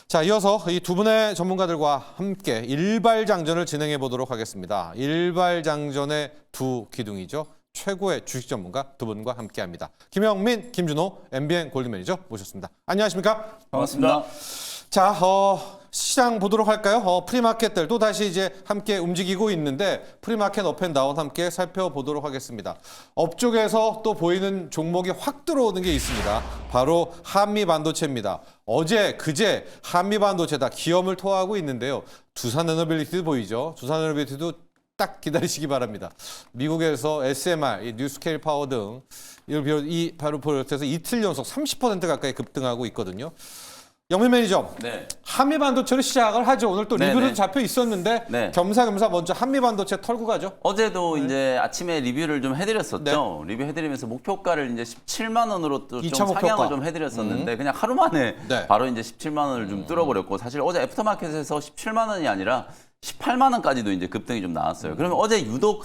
자, 이어서 이 두 분의 전문가들과 함께 일발장전을 진행해 보도록 하겠습니다. 일발장전의 두 기둥이죠. 최고의 주식 전문가 두 분과 함께합니다. 김영민, 김준호, MBN 골드 매니저 모셨습니다. 안녕하십니까? 반갑습니다. 자, 시장 보도록 할까요? 프리마켓들 또 다시 이제 함께 움직이고 있는데 프리마켓 업앤다운 함께 살펴보도록 하겠습니다. 업 쪽에서 또 보이는 종목이 확 들어오는 게 있습니다. 바로 한미반도체입니다. 어제, 그제 한미반도체 다 기염을 토하고 있는데요. 두산에너빌리티도 보이죠. 두산에너빌리티도 딱 기다리시기 바랍니다. 미국에서 SMR, 뉴스케일 파워 등 이 바로 비롯해서 이틀 연속 30% 가까이 급등하고 있거든요. 영민 매니저, 네. 한미반도체로 시작을 하죠. 오늘 또 리뷰도 네네. 잡혀 있었는데 네. 겸사겸사 먼저 한미반도체 털고 가죠. 어제도 이제 아침에 리뷰를 좀 해드렸었죠. 리뷰해드리면서 목표가를 이제 17만 원으로 또 좀 2차 목표가. 상향을 좀 해드렸었는데 그냥 하루 만에 네. 바로 이제 17만 원을 좀 뚫어버렸고 사실 어제 애프터마켓에서 17만 원이 아니라 18만 원까지도 이제 급등이 좀 나왔어요. 그러면 어제 유독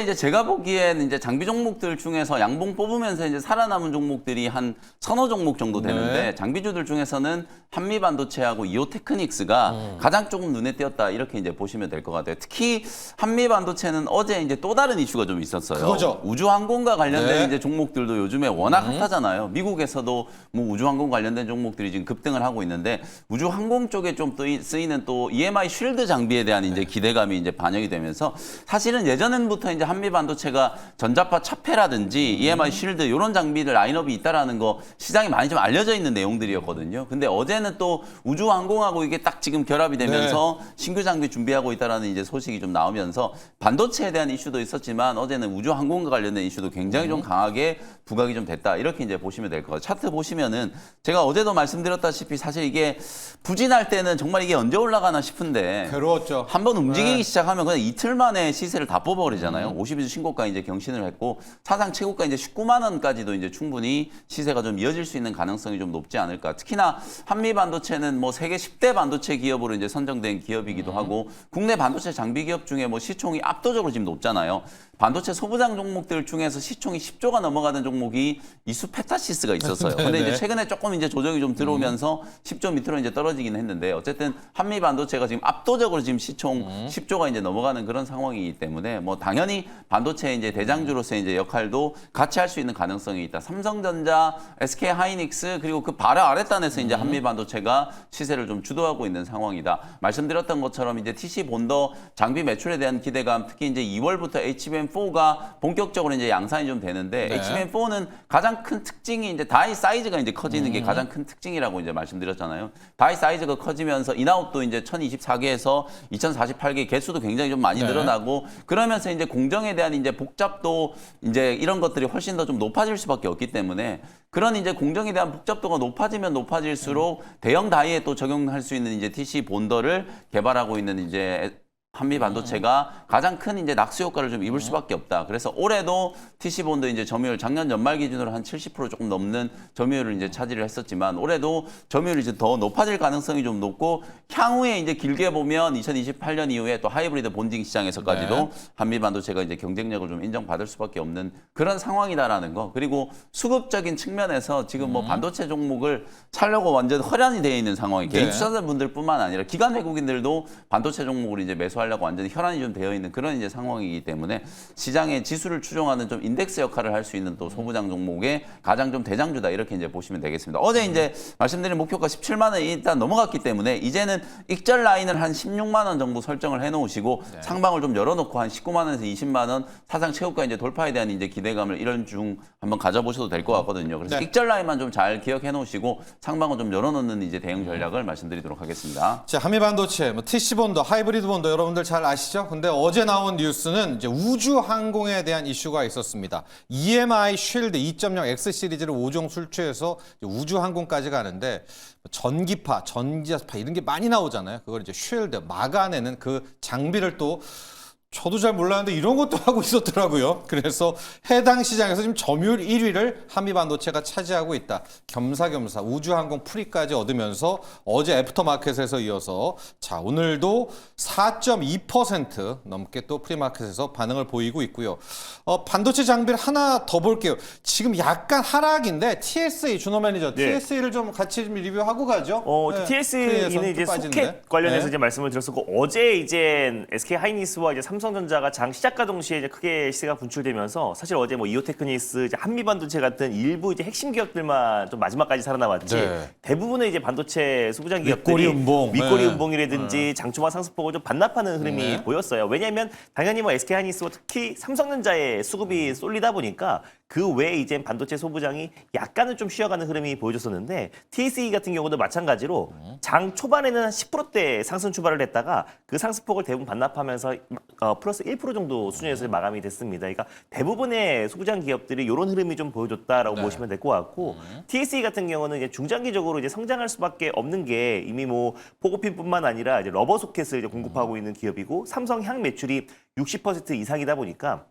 이제 제가 보기엔 이제 장비 종목들 중에서 양봉 뽑으면서 이제 살아남은 종목들이 한 서너 종목 정도 되는데 네. 장비주들 중에서는 한미반도체하고 이오테크닉스가 가장 조금 눈에 띄었다 이렇게 이제 보시면 될 것 같아요. 특히 한미반도체는 어제 이제 또 다른 이슈가 좀 있었어요. 그거죠. 우주항공과 관련된 네. 이제 종목들도 요즘에 워낙 핫하잖아요. 미국에서도 뭐 우주항공 관련된 종목들이 지금 급등을 하고 있는데 우주항공 쪽에 좀 쓰이는 또 EMI 쉴드 장비에 대한 이제 기대감이 이제 반영이 되면서 사실은 예전부터 이제 한미반도체가 전자파 차폐라든지 EMI 쉴드 이런 장비들 라인업이 있다라는 거 시장에 많이 좀 알려져 있는 내용들이었거든요. 근데 어제는 또 우주항공하고 이게 딱 지금 결합이 되면서 신규 장비 준비하고 있다라는 이제 소식이 좀 나오면서 반도체에 대한 이슈도 있었지만 어제는 우주항공과 관련된 이슈도 굉장히 좀 강하게 부각이 좀 됐다. 이렇게 이제 보시면 될 것 같아요. 차트 보시면은 제가 어제도 말씀드렸다시피 사실 이게 부진할 때는 정말 이게 언제 올라가나 싶은데 괴로웠죠. 한번 움직이기 시작하면 그냥 이틀 만에 시세를 다 뽑아버리잖아요. 50일 신고가 이제 경신을 했고 사상 최고가 이제 19만 원까지도 이제 충분히 시세가 좀 이어질 수 있는 가능성이 좀 높지 않을까. 특히나 한미반도체는 뭐 세계 10대 반도체 기업으로 이제 선정된 기업이기도 하고 국내 반도체 장비 기업 중에 뭐 시총이 압도적으로 지금 높잖아요. 반도체 소부장 종목들 중에서 시총이 10조가 넘어가는 종목이 이수페타시스가 있었어요. 근데 이제 최근에 조금 이제 조정이 좀 들어오면서 10조 밑으로 이제 떨어지긴 했는데 어쨌든 한미 반도체가 지금 압도적으로 지금 시총 10조가 이제 넘어가는 그런 상황이기 때문에 뭐 당연히 반도체 이제 대장주로서의 이제 역할도 같이 할 수 있는 가능성이 있다. 삼성전자, SK 하이닉스 그리고 그 바로 아랫단에서 이제 한미 반도체가 시세를 좀 주도하고 있는 상황이다. 말씀드렸던 것처럼 이제 TC 본더 장비 매출에 대한 기대감 특히 이제 2월부터 HBM4가 본격적으로 이제 양산이 좀 되는데 HBM4는 가장 큰 특징이 이제 다이 사이즈가 이제 커지는 게 가장 큰 특징이라고 이제 말씀드렸잖아요. 다이 사이즈가 커지면서 인아웃도 이제 1024개에서 2048개 개수도 굉장히 좀 많이 늘어나고 그러면서 이제 공정에 대한 이제 복잡도 이제 이런 것들이 훨씬 더 좀 높아질 수밖에 없기 때문에 그런 이제 공정에 대한 복잡도가 높아지면 높아질수록 대형 다이에 또 적용할 수 있는 이제 TC 본더를 개발하고 있는 이제 한미 반도체가 가장 큰 이제 낙수 효과를 좀 입을 수밖에 없다. 그래서 올해도 TC 본드 이제 점유율 작년 연말 기준으로 한 70% 조금 넘는 점유율을 이제 차지를 했었지만 올해도 점유율이 이제 더 높아질 가능성이 좀 높고 향후에 이제 길게 보면 2028년 이후에 또 하이브리드 본딩 시장에서까지도 한미 반도체가 이제 경쟁력을 좀 인정받을 수밖에 없는 그런 상황이다라는 거. 그리고 수급적인 측면에서 지금 뭐 반도체 종목을 사려고 완전 혈안이 되어 있는 상황이 개인 투자자분들뿐만 아니라 기관 외국인들도 반도체 종목을 이제 매수하려고 완전히 혈안이 좀 되어 있는 그런 이제 상황이기 때문에 시장의 지수를 추종하는 좀 인덱스 역할을 할 수 있는 또 소부장 종목의 가장 좀 대장주다 이렇게 이제 보시면 되겠습니다. 어제 이제 말씀드린 목표가 17만 원이 일단 넘어갔기 때문에 이제는 익절 라인을 한 16만 원 정도 설정을 해놓으시고 상방을 좀 열어놓고 한 19만 원에서 20만 원 사상 최고가 이제 돌파에 대한 이제 기대감을 이런 중 한번 가져보셔도 될 것 같거든요. 그래서 익절 라인만 좀 잘 기억해 놓으시고 상방을 좀 열어놓는 이제 대응 전략을 말씀드리도록 하겠습니다. 자, 한미반도체, 뭐 TC 본더, 하이브리드 본더 여러분들 잘 아시죠? 근데 어제 나온 뉴스는 이제 우주항공에 대한 이슈가 있었습니다. EMI 쉴드 2.0 X 시리즈를 5종 출처해서 우주항공까지 가는데 전기파, 전기파 이런 게 많이 나오잖아요. 그걸 이제 쉴드 막아내는 그 장비를 또 저도 잘 몰랐는데 이런 것도 하고 있었더라고요. 그래서 해당 시장에서 지금 점유율 1위를 한미반도체가 차지하고 있다. 겸사겸사 우주항공 프리까지 얻으면서 어제 애프터마켓에서 이어서 자 오늘도 4.2% 넘게 또 프리마켓에서 반응을 보이고 있고요. 반도체 장비를 하나 더 볼게요. 지금 약간 하락인데 TSA 준호 매니저 네. TSA를 좀 같이 좀 리뷰하고 가죠. 네, TS는 프리에서 이제 좀 빠지는데. 소켓 관련해서 네. 이제 말씀을 드렸었고 어제 이제 SK 하이닉스와 이제 삼성전자가 장 시작과 동시에 이제 크게 시세가 분출되면서 사실 어제 뭐 이오테크니스, 이제 한미반도체 같은 일부 이제 핵심 기업들만 좀 마지막까지 살아남았지 네. 대부분의 이제 반도체 소부장 기업들이 윗꼬리 음봉. 윗꼬리 네. 음봉이라든지 장초반 상승폭을 좀 반납하는 흐름이 네. 보였어요. 왜냐하면 당연히 뭐 SK 하이닉스와 특히 삼성전자의 수급이 쏠리다 보니까 그 외에 이제 반도체 소부장이 약간은 좀 쉬어가는 흐름이 보여줬었는데 TSE 같은 경우도 마찬가지로 장 초반에는 한 10%대 상승 출발을 했다가 그 상승폭을 대부분 반납하면서 플러스 1% 정도 수준에서 마감이 됐습니다. 그러니까 대부분의 소부장 기업들이 이런 흐름이 좀 보여줬다라고 네. 보시면 될 것 같고 TSE 같은 경우는 이제 중장기적으로 이제 성장할 수밖에 없는 게 이미 뭐 포고핀뿐만 아니라 이제 러버 소켓을 이제 공급하고 있는 기업이고 삼성 향 매출이 60% 이상이다 보니까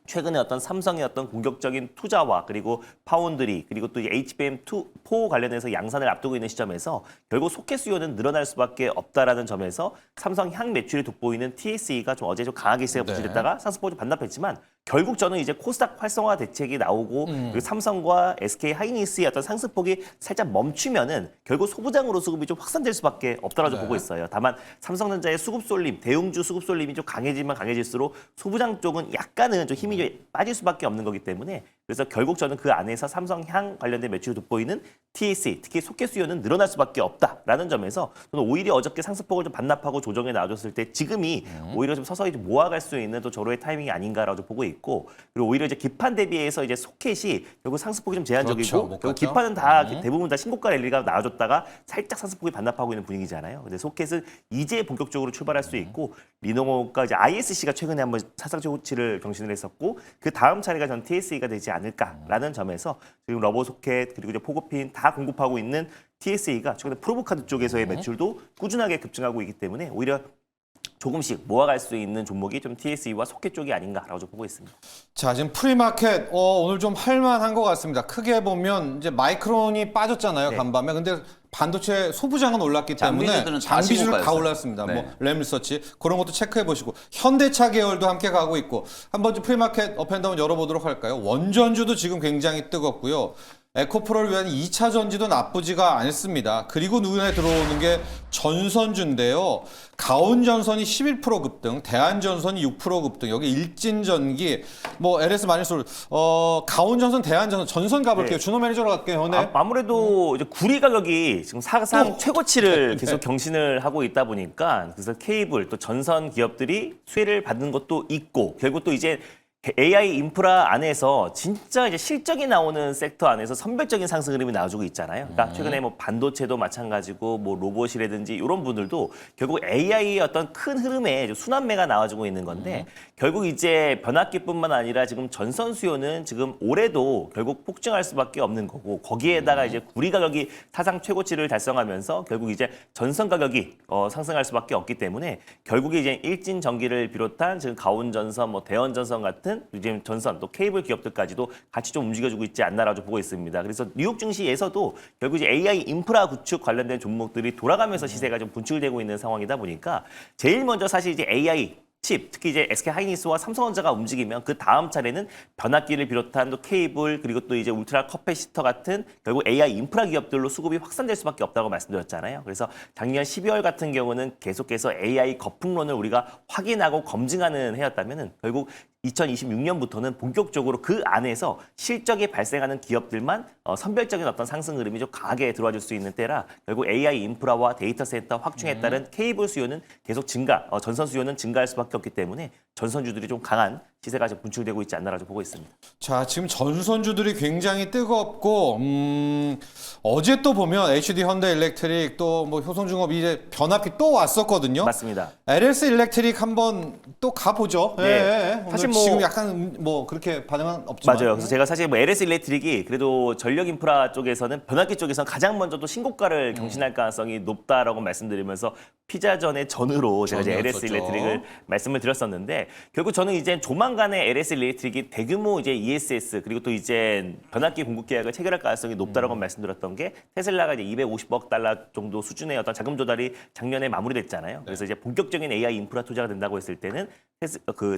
최근에 어떤 삼성의 어떤 공격적인 투자와 그리고 파운드리 그리고 또 이제 HBM4 관련해서 양산을 앞두고 있는 시점에서 결국 소켓 수요는 늘어날 수밖에 없다라는 점에서 삼성 향 매출이 돋보이는 TSE가 좀 어제 좀 강하게 시세가 부실했다가 상승폭을 좀 반납했지만 결국 저는 이제 코스닥 활성화 대책이 나오고 그리고 삼성과 SK 하이닉스의 어떤 상승폭이 살짝 멈추면은 결국 소부장으로 수급이 좀 확산될 수밖에 없다라고 네. 보고 있어요. 다만 삼성전자의 수급 쏠림, 대웅주 수급 쏠림이 좀 강해지면 강해질수록 소부장 쪽은 약간은 좀 힘이 좀 빠질 수밖에 없는 거기 때문에 그래서 결국 저는 그 안에서 삼성향 관련된 매출이 돋보이는 TSE, 특히 소켓 수요는 늘어날 수밖에 없다라는 점에서 저는 오히려 어저께 상승폭을 좀 반납하고 조정에 나와줬을 때 지금이 오히려 좀 서서히 좀 모아갈 수 있는 또 저로의 타이밍이 아닌가라고 보고 있고 그리고 오히려 이제 기판 대비해서 이제 소켓이 결국 상승폭이 좀 제한적이고 그렇죠, 못 결국 갔죠. 기판은 다 대부분 다 신고가 랠리가 나와줬다가 살짝 상승폭이 반납하고 있는 분위기잖아요. 근데 소켓은 이제 본격적으로 출발할 수 있고 리노모가 이제 ISC가 최근에 한번 사상 최고치를 경신을 했었고 그 다음 차례가 전 TSE가 되지 않을까라는 점에서 지금 러버 소켓 그리고 이제 포고핀 다 공급하고 있는 TSE가 최근에 프로브카드 쪽에서의 매출도 꾸준하게 급증하고 있기 때문에 오히려 조금씩 모아갈 수 있는 종목이 좀 TSE와 소켓 쪽이 아닌가라고 좀 보고 있습니다. 자, 지금 프리마켓 오늘 좀 할만한 것 같습니다. 크게 보면 이제 마이크론이 빠졌잖아요, 네. 간밤에. 근데 반도체 소부장은 올랐기 때문에 장비주들은 다 장비주는 다 신고가였어요. 올랐습니다. 네. 뭐 램리서치 그런 것도 체크해 보시고 현대차 계열도 함께 가고 있고 한번 좀 프리마켓 업앤다운 열어보도록 할까요? 원전주도 지금 굉장히 뜨겁고요. 에코프로를 위한 2차 전지도 나쁘지가 않습니다. 그리고 눈에 들어오는 게 전선주인데요. 가온전선이 11% 급등, 대한전선이 6% 급등, 여기 일진전기, 뭐 LS 마이너스, 가온전선, 대한전선, 전선 가볼게요. 네. 준호 매니저로 갈게요. 네. 아무래도 이제 구리 가격이 지금 사상 최고치를 계속 경신을 하고 있다 보니까 그래서 케이블 또 전선 기업들이 수혜를 받는 것도 있고 결국 또 이제 AI 인프라 안에서 진짜 이제 실적이 나오는 섹터 안에서 선별적인 상승 흐름이 나와주고 있잖아요. 그러니까 최근에 뭐 반도체도 마찬가지고 뭐 로봇이라든지 이런 분들도 결국 AI의 어떤 큰 흐름에 순환매가 나와주고 있는 건데 결국 이제 변압기뿐만 아니라 지금 전선 수요는 지금 올해도 결국 폭증할 수밖에 없는 거고 거기에다가 이제 구리 가격이 사상 최고치를 달성하면서 결국 이제 전선 가격이 상승할 수밖에 없기 때문에 결국에 이제 일진 전기를 비롯한 지금 가온 전선, 뭐 대원 전선 같은 이제 전선 또 케이블 기업들까지도 같이 좀 움직여주고 있지 않나라고 보고 있습니다. 그래서 뉴욕 증시에서도 결국 이제 AI 인프라 구축 관련된 종목들이 돌아가면서 시세가 좀 분출되고 있는 상황이다 보니까 제일 먼저 사실 이제 AI 칩, 특히 이제 SK 하이닉스와 삼성전자가 움직이면 그 다음 차례는 변압기를 비롯한 또 케이블 그리고 또 이제 울트라 커패시터 같은 결국 AI 인프라 기업들로 수급이 확산될 수밖에 없다고 말씀드렸잖아요. 그래서 작년 12월 같은 경우는 계속해서 AI 거품론을 우리가 확인하고 검증하는 해였다면은 결국 2026년부터는 본격적으로 그 안에서 실적이 발생하는 기업들만 선별적인 어떤 상승 흐름이 좀 강하게 들어와줄 수 있는 때라 결국 AI 인프라와 데이터 센터 확충에 따른 케이블 수요는 계속 증가, 전선 수요는 증가할 수밖에 없기 때문에 전선주들이 좀 강한 시세가 좀 분출되고 있지 않나라고 보고 있습니다. 자, 지금 전선주들이 굉장히 뜨겁고 어제 또 보면 HD 현대 일렉트릭 또 뭐 효성중업 이제 변압기 또 왔었거든요. 맞습니다. LS 일렉트릭 한번 또 가보죠. 네. 예. 오늘 사실 뭐- 지금 약간 뭐 그렇게 반응은 없지만 맞아요. 그래서 제가 사실 뭐 LS 일렉트릭이 그래도 전력 인프라 쪽에서는 변압기 쪽에서는 가장 먼저 또 신고가를 경신할 가능성이 높다라고 말씀드리면서 피자전의 전으로 제가 이제 LS 전이었었죠. 일렉트릭을 말씀을 드렸었는데 결국 저는 이제 조만간에 LS 일렉트릭이 대규모 이제 ESS 그리고 또 이제 변압기 공급 계약을 체결할 가능성이 높다라고 말씀드렸던 게 테슬라가 이제 250억 달러 정도 수준의 어떤 자금 조달이 작년에 마무리됐잖아요. 그래서 이제 본격적인 AI 인프라 투자가 된다고 했을 때는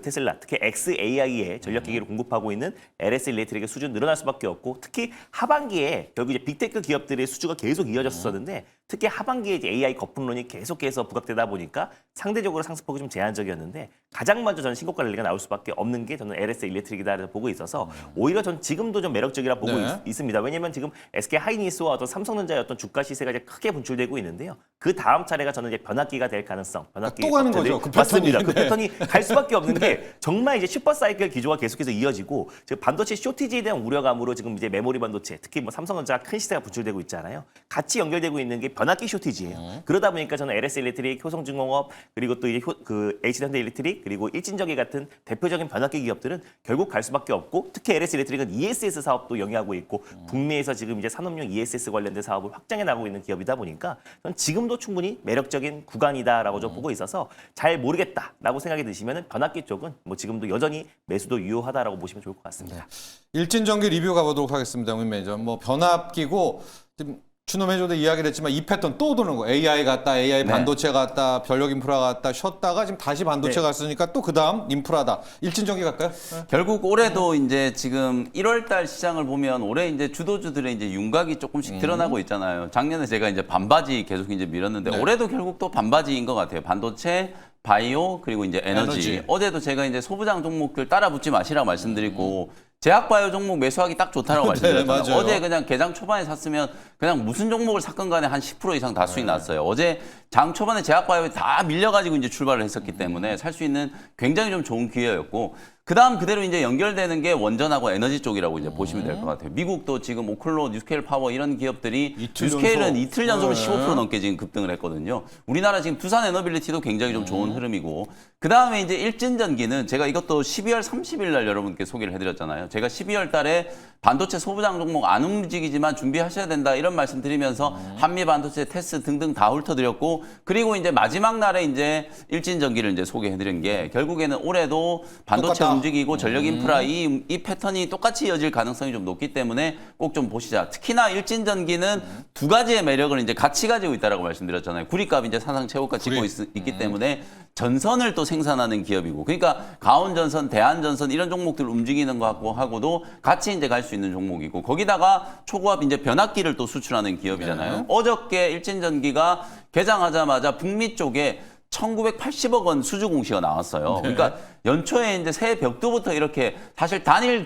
테슬라 특히 XAI에 전력 기기를 공급하고 있는 LS 일렉트릭의 수준 늘어날 수밖에 없고 특히 하반기에 결국 이제 빅테크 기업들의 수주가 계속 이어졌었는데 특히 하반기에 이제 AI 거품론이 계속해서 부각되다 보니까 상대적으로 상승폭이 좀 제한적이었는데 가장 먼저 저는 신고가 랠리가 나올 수밖에 없는 게 저는 LS 일렉트릭이다라고 보고 있어서 오히려 전 지금도 좀 매력적이라 보고 네. 있습니다. 왜냐하면 지금 SK 하이닉스와 어떤 삼성전자의 어떤 주가 시세가 이제 크게 분출되고 있는데요. 그 다음 차례가 저는 이제 변압기가 될 가능성. 변압기 또 가는 업체들. 거죠, 그 패턴이. 맞습니다. 그 네. 패턴이 갈 수밖에 없는 게 정말 이제 슈퍼 사이클 기조가 계속해서 이어지고 지금 반도체 쇼티지에 대한 우려감으로 지금 이제 메모리 반도체 특히 뭐 삼성전자가 큰 시세가 분출되고 있잖아요. 같이 연결되고 있는 게 변압기 쇼티지예요. 그러다 보니까 저는 LS 일렉트릭, 효성중공업 그리고 또 이제 그 HD현대 일렉트릭 그리고 일진전기 같은 대표적인 변압기 기업들은 결국 갈 수밖에 없고 특히 LS 일렉트릭은 ESS 사업도 영위하고 있고 북미에서 지금 이제 산업용 ESS 관련된 사업을 확장해 나가고 있는 기업이다 보니까 저는 지금도 충분히 매력적인 구간이다라고 좀 보고 있어서 잘 모르겠다라고 생각이 드시면은 변압기 쪽은 뭐 지금도 여전히 매수도 유효하다라고 보시면 좋을 것 같습니다. 일진전기 리뷰 가보도록 하겠습니다. 문 매니저. 뭐 변압기고 지금 준호 매니저도 이야기를 했지만 이 패턴 또 도는 거. AI 갔다, AI 네. 반도체 갔다, 전력 인프라 갔다 쉬었다가 지금 다시 반도체 네. 갔으니까 또 그 다음 인프라다. 일진전기 갈까요? 네. 결국 올해도 이제 지금 1월달 시장을 보면 올해 이제 주도주들의 이제 윤곽이 조금씩 드러나고 있잖아요. 작년에 제가 이제 반바지 계속 이제 밀었는데 네. 올해도 결국 또 반바지인 것 같아요. 반도체, 바이오 그리고 이제 에너지. 어제도 제가 이제 소부장 종목들 따라붙지 마시라고 말씀드리고 제약바이오 종목 매수하기 딱 좋다라고 말씀드렸잖아요. 맞아요. 어제 그냥 개장 초반에 샀으면 그냥 무슨 종목을 샀건 간에 한 10% 이상 다 수익 났어요. 어제 장 초반에 제약바이오에 다 밀려가지고 이제 출발을 했었기 때문에 살 수 있는 굉장히 좀 좋은 기회였고 그다음 그대로 이제 연결되는 게 원전하고 에너지 쪽이라고 이제 보시면 될 것 같아요. 미국도 지금 오클로, 뉴스케일 파워 이런 기업들이 이틀 뉴스케일은 연속. 이틀 연속으로 네. 15% 넘게 지금 급등을 했거든요. 우리나라 지금 두산 에너빌리티도 굉장히 좀 좋은 흐름이고 그다음에 이제 일진전기는 제가 이것도 12월 30일 날 여러분께 소개를 해드렸잖아요. 제가 12월 달에 반도체 소부장 종목 안 움직이지만 준비하셔야 된다 이런 말씀 드리면서 한미 반도체 테스 등등 다 훑어드렸고 그리고 이제 마지막 날에 이제 일진전기를 이제 소개해드린 게 결국에는 올해도 반도체 똑같다. 움직이고 전력 인프라 이 패턴이 똑같이 이어질 가능성이 좀 높기 때문에 꼭 좀 보시자. 특히나 일진전기는 두 가지의 매력을 이제 같이 가지고 있다라고 말씀드렸잖아요. 구리값 이제 사상 최고가 찍고 있기 때문에 전선을 또 생산하는 기업이고 그러니까 가온전선, 대한전선 이런 종목들 움직이는 거 하고도 같이 이제 갈 수 있는 종목이고 거기다가 초고압 이제 변압기를 또 수출하는 기업이잖아요. 네. 어저께 일진전기가 개장하자마자 북미 쪽에 1980억 원 수주 공시가 나왔어요. 그러니까 연초에 이제 새해 벽두부터 이렇게 사실 단일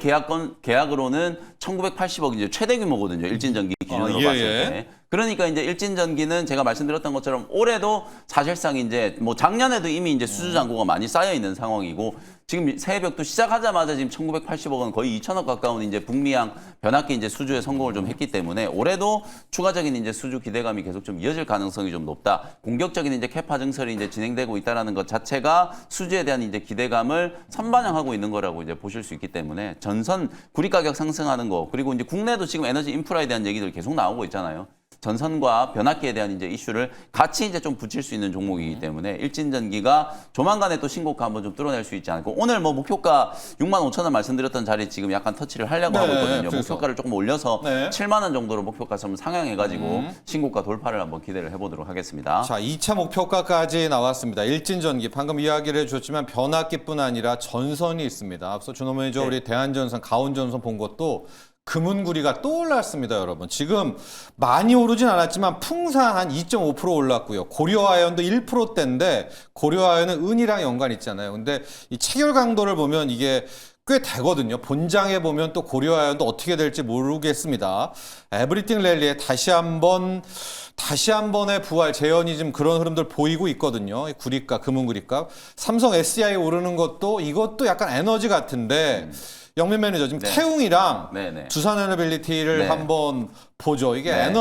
계약으로는 1980억 이제 최대 규모거든요. 일진전기 기준으로 예, 봤을 예. 때. 그러니까 이제 일진전기는 제가 말씀드렸던 것처럼 올해도 사실상 이제 뭐 작년에도 이미 이제 수주 잔고가 많이 쌓여 있는 상황이고 지금 새해 벽두 시작하자마자 지금 1980억 원 거의 2천억 가까운 이제 북미양 변압기 이제 수주에 성공을 좀 했기 때문에 올해도 추가적인 이제 수주 기대감이 계속 좀 이어질 가능성이 좀 높다. 공격적인 이제 캐파 증설이 이제 진행되고 있다라는 것 자체가 수주에 대한 이제 기대감을 선반영하고 있는 거라고 이제 보실 수 있기 때문에 전선 구리 가격 상승하는 거 그리고 이제 국내도 지금 에너지 인프라에 대한 얘기들 계속 나오고 있잖아요. 전선과 변압기에 대한 이제 이슈를 같이 이제 좀 붙일 수 있는 종목이기 때문에 일진전기가 조만간에 또 신고가 한번 좀 뚫어낼 수 있지 않을까. 오늘 뭐 목표가 65,000원 말씀드렸던 자리 지금 약간 터치를 하려고 하고 있거든요. 그래서. 목표가를 조금 올려서 네. 7만 원 정도로 목표가 좀 상향해가지고 신고가 돌파를 한번 기대를 해보도록 하겠습니다. 자, 2차 목표가까지 나왔습니다. 일진전기 방금 이야기를 해주셨지만 변압기뿐 아니라 전선이 있습니다. 앞서 준호 매니저 네. 우리 대한전선, 가온전선 본 것도 금은구리가 또 올랐습니다, 여러분. 지금 많이 오르진 않았지만 풍사 한 2.5% 올랐고요. 고려아연도 1%대인데 고려아연은 은이랑 연관 있잖아요. 근데 이 체결 강도를 보면 이게 꽤 되거든요. 본장에 보면 또 고려아연도 어떻게 될지 모르겠습니다. 에브리띵 랠리에 다시 한번의 부활, 재현이 지금 그런 흐름들 보이고 있거든요. 이 구리값, 금은구리값. 삼성 SDI 오르는 것도 이것도 약간 에너지 같은데 영민 매니저 지금 네. 태웅이랑 네네. 두산 에너빌리티를 네. 한번 보죠. 이게 네.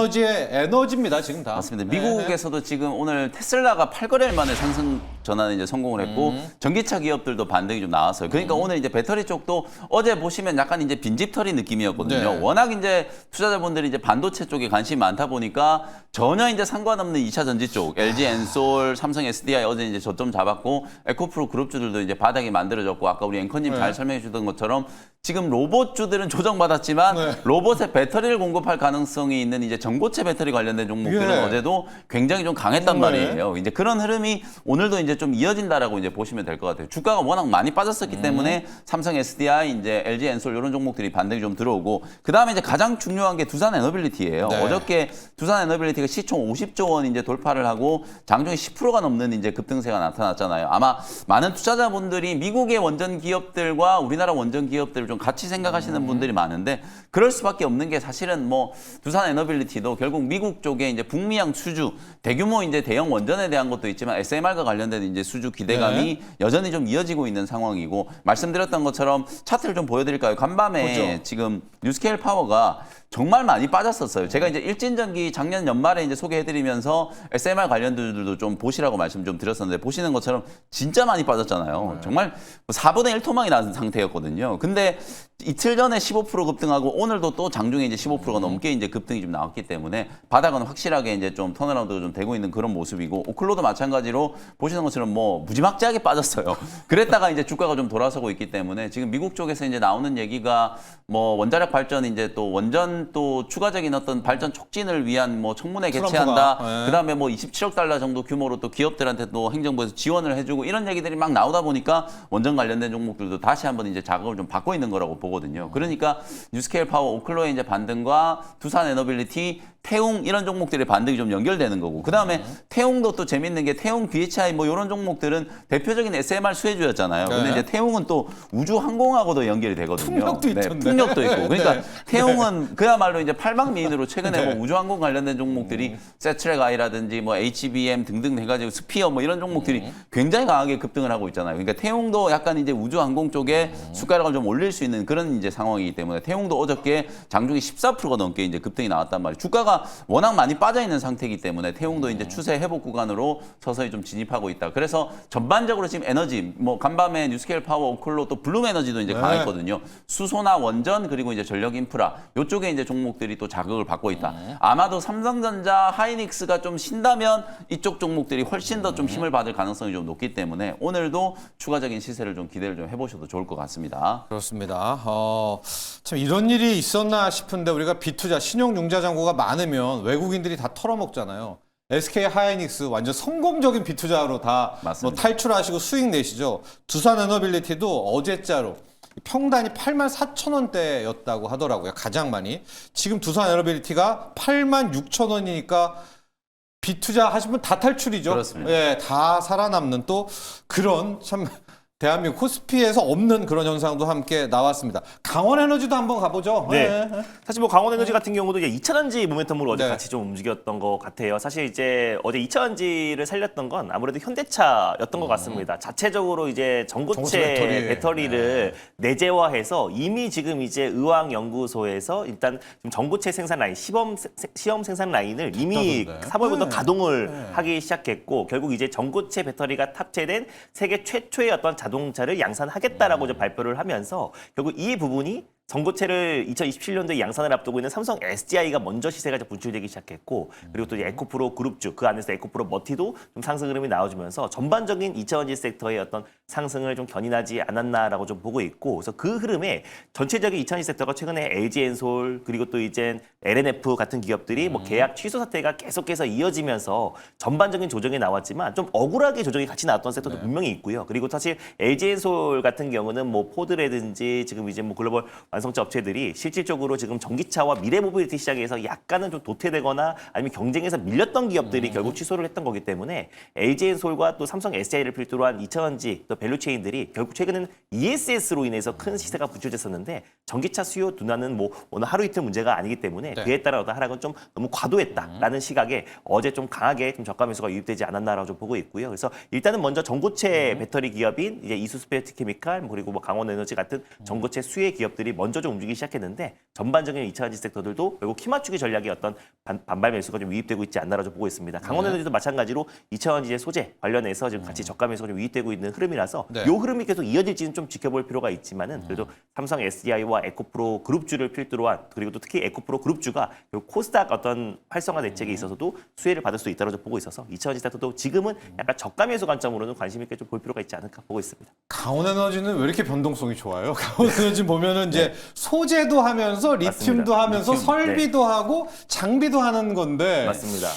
에너지입니다, 지금 다. 맞습니다. 네. 미국에서도 지금 오늘 테슬라가 8거래일 만에 상승 전환에 이제 성공을 했고 전기차 기업들도 반등이 좀 나왔어요. 그러니까 오늘 이제 배터리 쪽도 어제 보시면 약간 이제 빈집털이 느낌이었거든요. 네. 워낙 이제 투자자분들이 이제 반도체 쪽에 관심이 많다 보니까 전혀 이제 상관없는 2차 전지 쪽, LG 엔솔, 삼성 SDI 어제 이제 저점 잡았고 에코프로 그룹주들도 이제 바닥이 만들어졌고 아까 우리 앵커님 잘 설명해 주던 것처럼 지금 로봇주들은 조정받았지만 네. 로봇에 배터리를 공급할 가능성이 있는 이제 전고체 배터리 관련된 종목들은 예. 어제도 굉장히 좀 강했단 네. 말이에요. 이제 그런 흐름이 오늘도 이제 좀 이어진다라고 이제 보시면 될 것 같아요. 주가가 워낙 많이 빠졌었기 때문에 삼성 SDI, 이제 LG 엔솔 이런 종목들이 반등이 좀 들어오고 그 다음에 이제 가장 중요한 게 두산 에너빌리티예요. 네. 어저께 두산 에너빌리티가 시총 50조 원 이제 돌파를 하고 장중에 10%가 넘는 이제 급등세가 나타났잖아요. 아마 많은 투자자분들이 미국의 원전 기업들과 우리나라 원전 기업들을 좀 같이 생각하시는 분들이 많은데 그럴 수밖에 없는 게 사실은 뭐 두산 에너빌리티도 결국 미국 쪽에 이제 북미양 수주 대규모 이제 대형 원전에 대한 것도 있지만 SMR과 관련된 이제 수주 기대감이 여전히 좀 이어지고 있는 상황이고 말씀드렸던 것처럼 차트를 좀 보여드릴까요? 간밤에 보죠. 지금 뉴스케일 파워가 정말 많이 빠졌었어요. 제가 이제 일진전기 작년 연말에 이제 소개해드리면서 SMR 관련주들도 좀 보시라고 말씀 좀 드렸었는데 보시는 것처럼 진짜 많이 빠졌잖아요. 정말 4분의 1 토막이 난 상태였거든요. 근데 이틀 전에 15% 급등하고 오늘도 또 장중에 이제 15%가 넘게 이제 급등이 좀 나왔기 때문에 바닥은 확실하게 이제 좀 턴어라운드가 좀 되고 있는 그런 모습이고 오클로도 마찬가지로 보시는 것처럼 뭐 무지막지하게 빠졌어요. 그랬다가 이제 주가가 좀 돌아서고 있기 때문에 지금 미국 쪽에서 이제 나오는 얘기가 뭐 원자력 발전 이제 또 원전 또 추가적인 어떤 발전 촉진을 위한 뭐 청문회 개최한다. 트럼프가, 그다음에 뭐 27억 달러 정도 규모로 또 기업들한테 또 행정부에서 지원을 해주고 이런 얘기들이 막 나오다 보니까 원전 관련된 종목들도 다시 한번 이제 자극을 좀 받고 있는 거라고 보거든요. 그러니까 뉴스케일 파워, 오클로의 이제 반등과 두산 에너빌리티, 태웅 이런 종목들의 반등이 좀 연결되는 거고 그다음에 태웅도 또 재밌는 게 태웅 BHI 뭐 이런 종목들은 대표적인 SMR 수혜주였잖아요. 근데 이제 태웅은 또 우주 항공하고도 연결이 되거든요. 풍력도 있던데. 풍력도 있고. 그러니까 네. 태웅은 그야말로 이제 팔방미인으로 최근에 뭐 우주항공 관련된 종목들이 세트랙 아이라든지 뭐 HBM 등등 해가지고 스피어 뭐 이런 종목들이 굉장히 강하게 급등을 하고 있잖아요. 그러니까 태웅도 약간 이제 우주항공 쪽에 숟가락을 좀 올릴 수 있는 그런 이제 상황이기 때문에 태웅도 어저께 장중에 14%가 넘게 이제 급등이 나왔단 말이에요. 주가가 워낙 많이 빠져 있는 상태이기 때문에 태웅도 이제 추세 회복 구간으로 서서히 좀 진입하고 있다. 그래서 전반적으로 지금 에너지 뭐 간밤에 뉴스케일 파워, 오클로 또 블룸 에너지도 이제 강했거든요. 수소나 원전 그리고 이제 전력 인프라 이쪽에 이제 종목들이 또 자극을 받고 있다. 아마도 삼성전자, 하이닉스가 좀 쉰다면 이쪽 종목들이 훨씬 더 좀 힘을 받을 가능성이 좀 높기 때문에 오늘도 추가적인 시세를 좀 기대를 좀 해보셔도 좋을 것 같습니다. 그렇습니다. 참 이런 일이 있었나 싶은데 우리가 비투자, 신용융자 잔고가 많으면 외국인들이 다 털어먹잖아요. SK 하이닉스 완전 성공적인 비투자로 다 뭐 맞습니다. 탈출하시고 수익 내시죠. 두산 에너빌리티도 어제자로 평단이 84,000원대였다고 하더라고요. 가장 많이. 지금 두산 에너빌리티가 86,000원이니까 비투자 하신 분 다 탈출이죠. 그렇습니다. 예, 다 살아남는 또 그런 참 대한민국 코스피에서 없는 그런 현상도 함께 나왔습니다. 강원에너지도 한번 가보죠. 네. 사실 뭐 강원에너지 같은 경우도 이제 2차전지 모멘텀으로 어제 네. 같이 좀 움직였던 것 같아요. 사실 이제 어제 2차전지를 살렸던 건 아무래도 현대차였던 것 같습니다. 자체적으로 이제 전고체 전고체 배터리를 내재화해서 이미 지금 이제 의왕연구소에서 일단 지금 전고체 생산 라인, 시험 생산 라인을 이미 있다던데. 3월부터 네. 가동을 하기 시작했고 결국 이제 전고체 배터리가 탑재된 세계 최초의 어떤 자동차를 양산하겠다라고 이제 발표를 하면서 결국 이 부분이 전고체를 2027년도에 양산을 앞두고 있는 삼성 SDI가 먼저 시세가 좀 분출되기 시작했고 그리고 또 이제 에코프로 그룹주 그 안에서 에코프로 머티도 좀 상승 흐름이 나와주면서 전반적인 2차전지 섹터의 어떤 상승을 좀 견인하지 않았나라고 좀 보고 있고 그래서 그 흐름에 전체적인 2차전지 섹터가 최근에 LG엔솔 그리고 또 이제 LNF 같은 기업들이 뭐 계약 취소 사태가 계속해서 이어지면서 전반적인 조정이 나왔지만 좀 억울하게 조정이 같이 나왔던 섹터도 분명히 있고요. 그리고 사실 LG엔솔 같은 경우는 뭐 포드라든지 지금 이제 뭐 글로벌 완성차 업체들이 실질적으로 지금 전기차와 미래 모빌리티 시장에서 약간은 좀 도태되거나 아니면 경쟁에서 밀렸던 기업들이 결국 취소를 했던 거기 때문에 LG엔솔과 또 삼성 SDI를 필두로 한 2차전지 또 밸류체인들이 결국 최근에는 ESS로 인해서 큰 시세가 분출됐었는데 전기차 수요 둔화는 뭐 오늘 하루 이틀 문제가 아니기 때문에 네. 그에 따라 어떤 하락은 좀 너무 과도했다라는 시각에 어제 좀 강하게 좀 저가 매수가 유입되지 않았나라고 좀 보고 있고요. 그래서 일단은 먼저 전고체 배터리 기업인 이제 이수스페어트케미칼 그리고 뭐 강원에너지 같은 전고체 수혜 기업들이 먼저 좀 움직이기 시작했는데 전반적인 2차 전지 섹터들도 결국 키 맞추기 전략의 어떤 반발 매수가 좀 유입되고 있지 않나라고 보고 있습니다. 강원에너지도 마찬가지로 2차 전지의 소재 관련해서 지금 같이 저가 매수가 좀 유입되고 있는 흐름이라서 네. 이 흐름이 계속 이어질지는 좀 지켜볼 필요가 있지만은 그래도 삼성 SDI와 에코프로 그룹주를 필두로 한 그리고 또 특히 에코프로 그룹주가 코스닥 어떤 활성화 대책에 있어서도 수혜를 받을 수 있다고 보고 있어서 2차 전지 섹터도 지금은 약간 저가 매수 관점으로는 관심 있게 좀 볼 필요가 있지 않을까 보고 있습니다. 강원에너지는 왜 이렇게 변동성이 좋아요? 강원에너지 보면은 이제 소재도 하면서 리튬도 맞습니다. 하면서 리튬, 설비도 하고 장비도 하는 건데 맞습니다.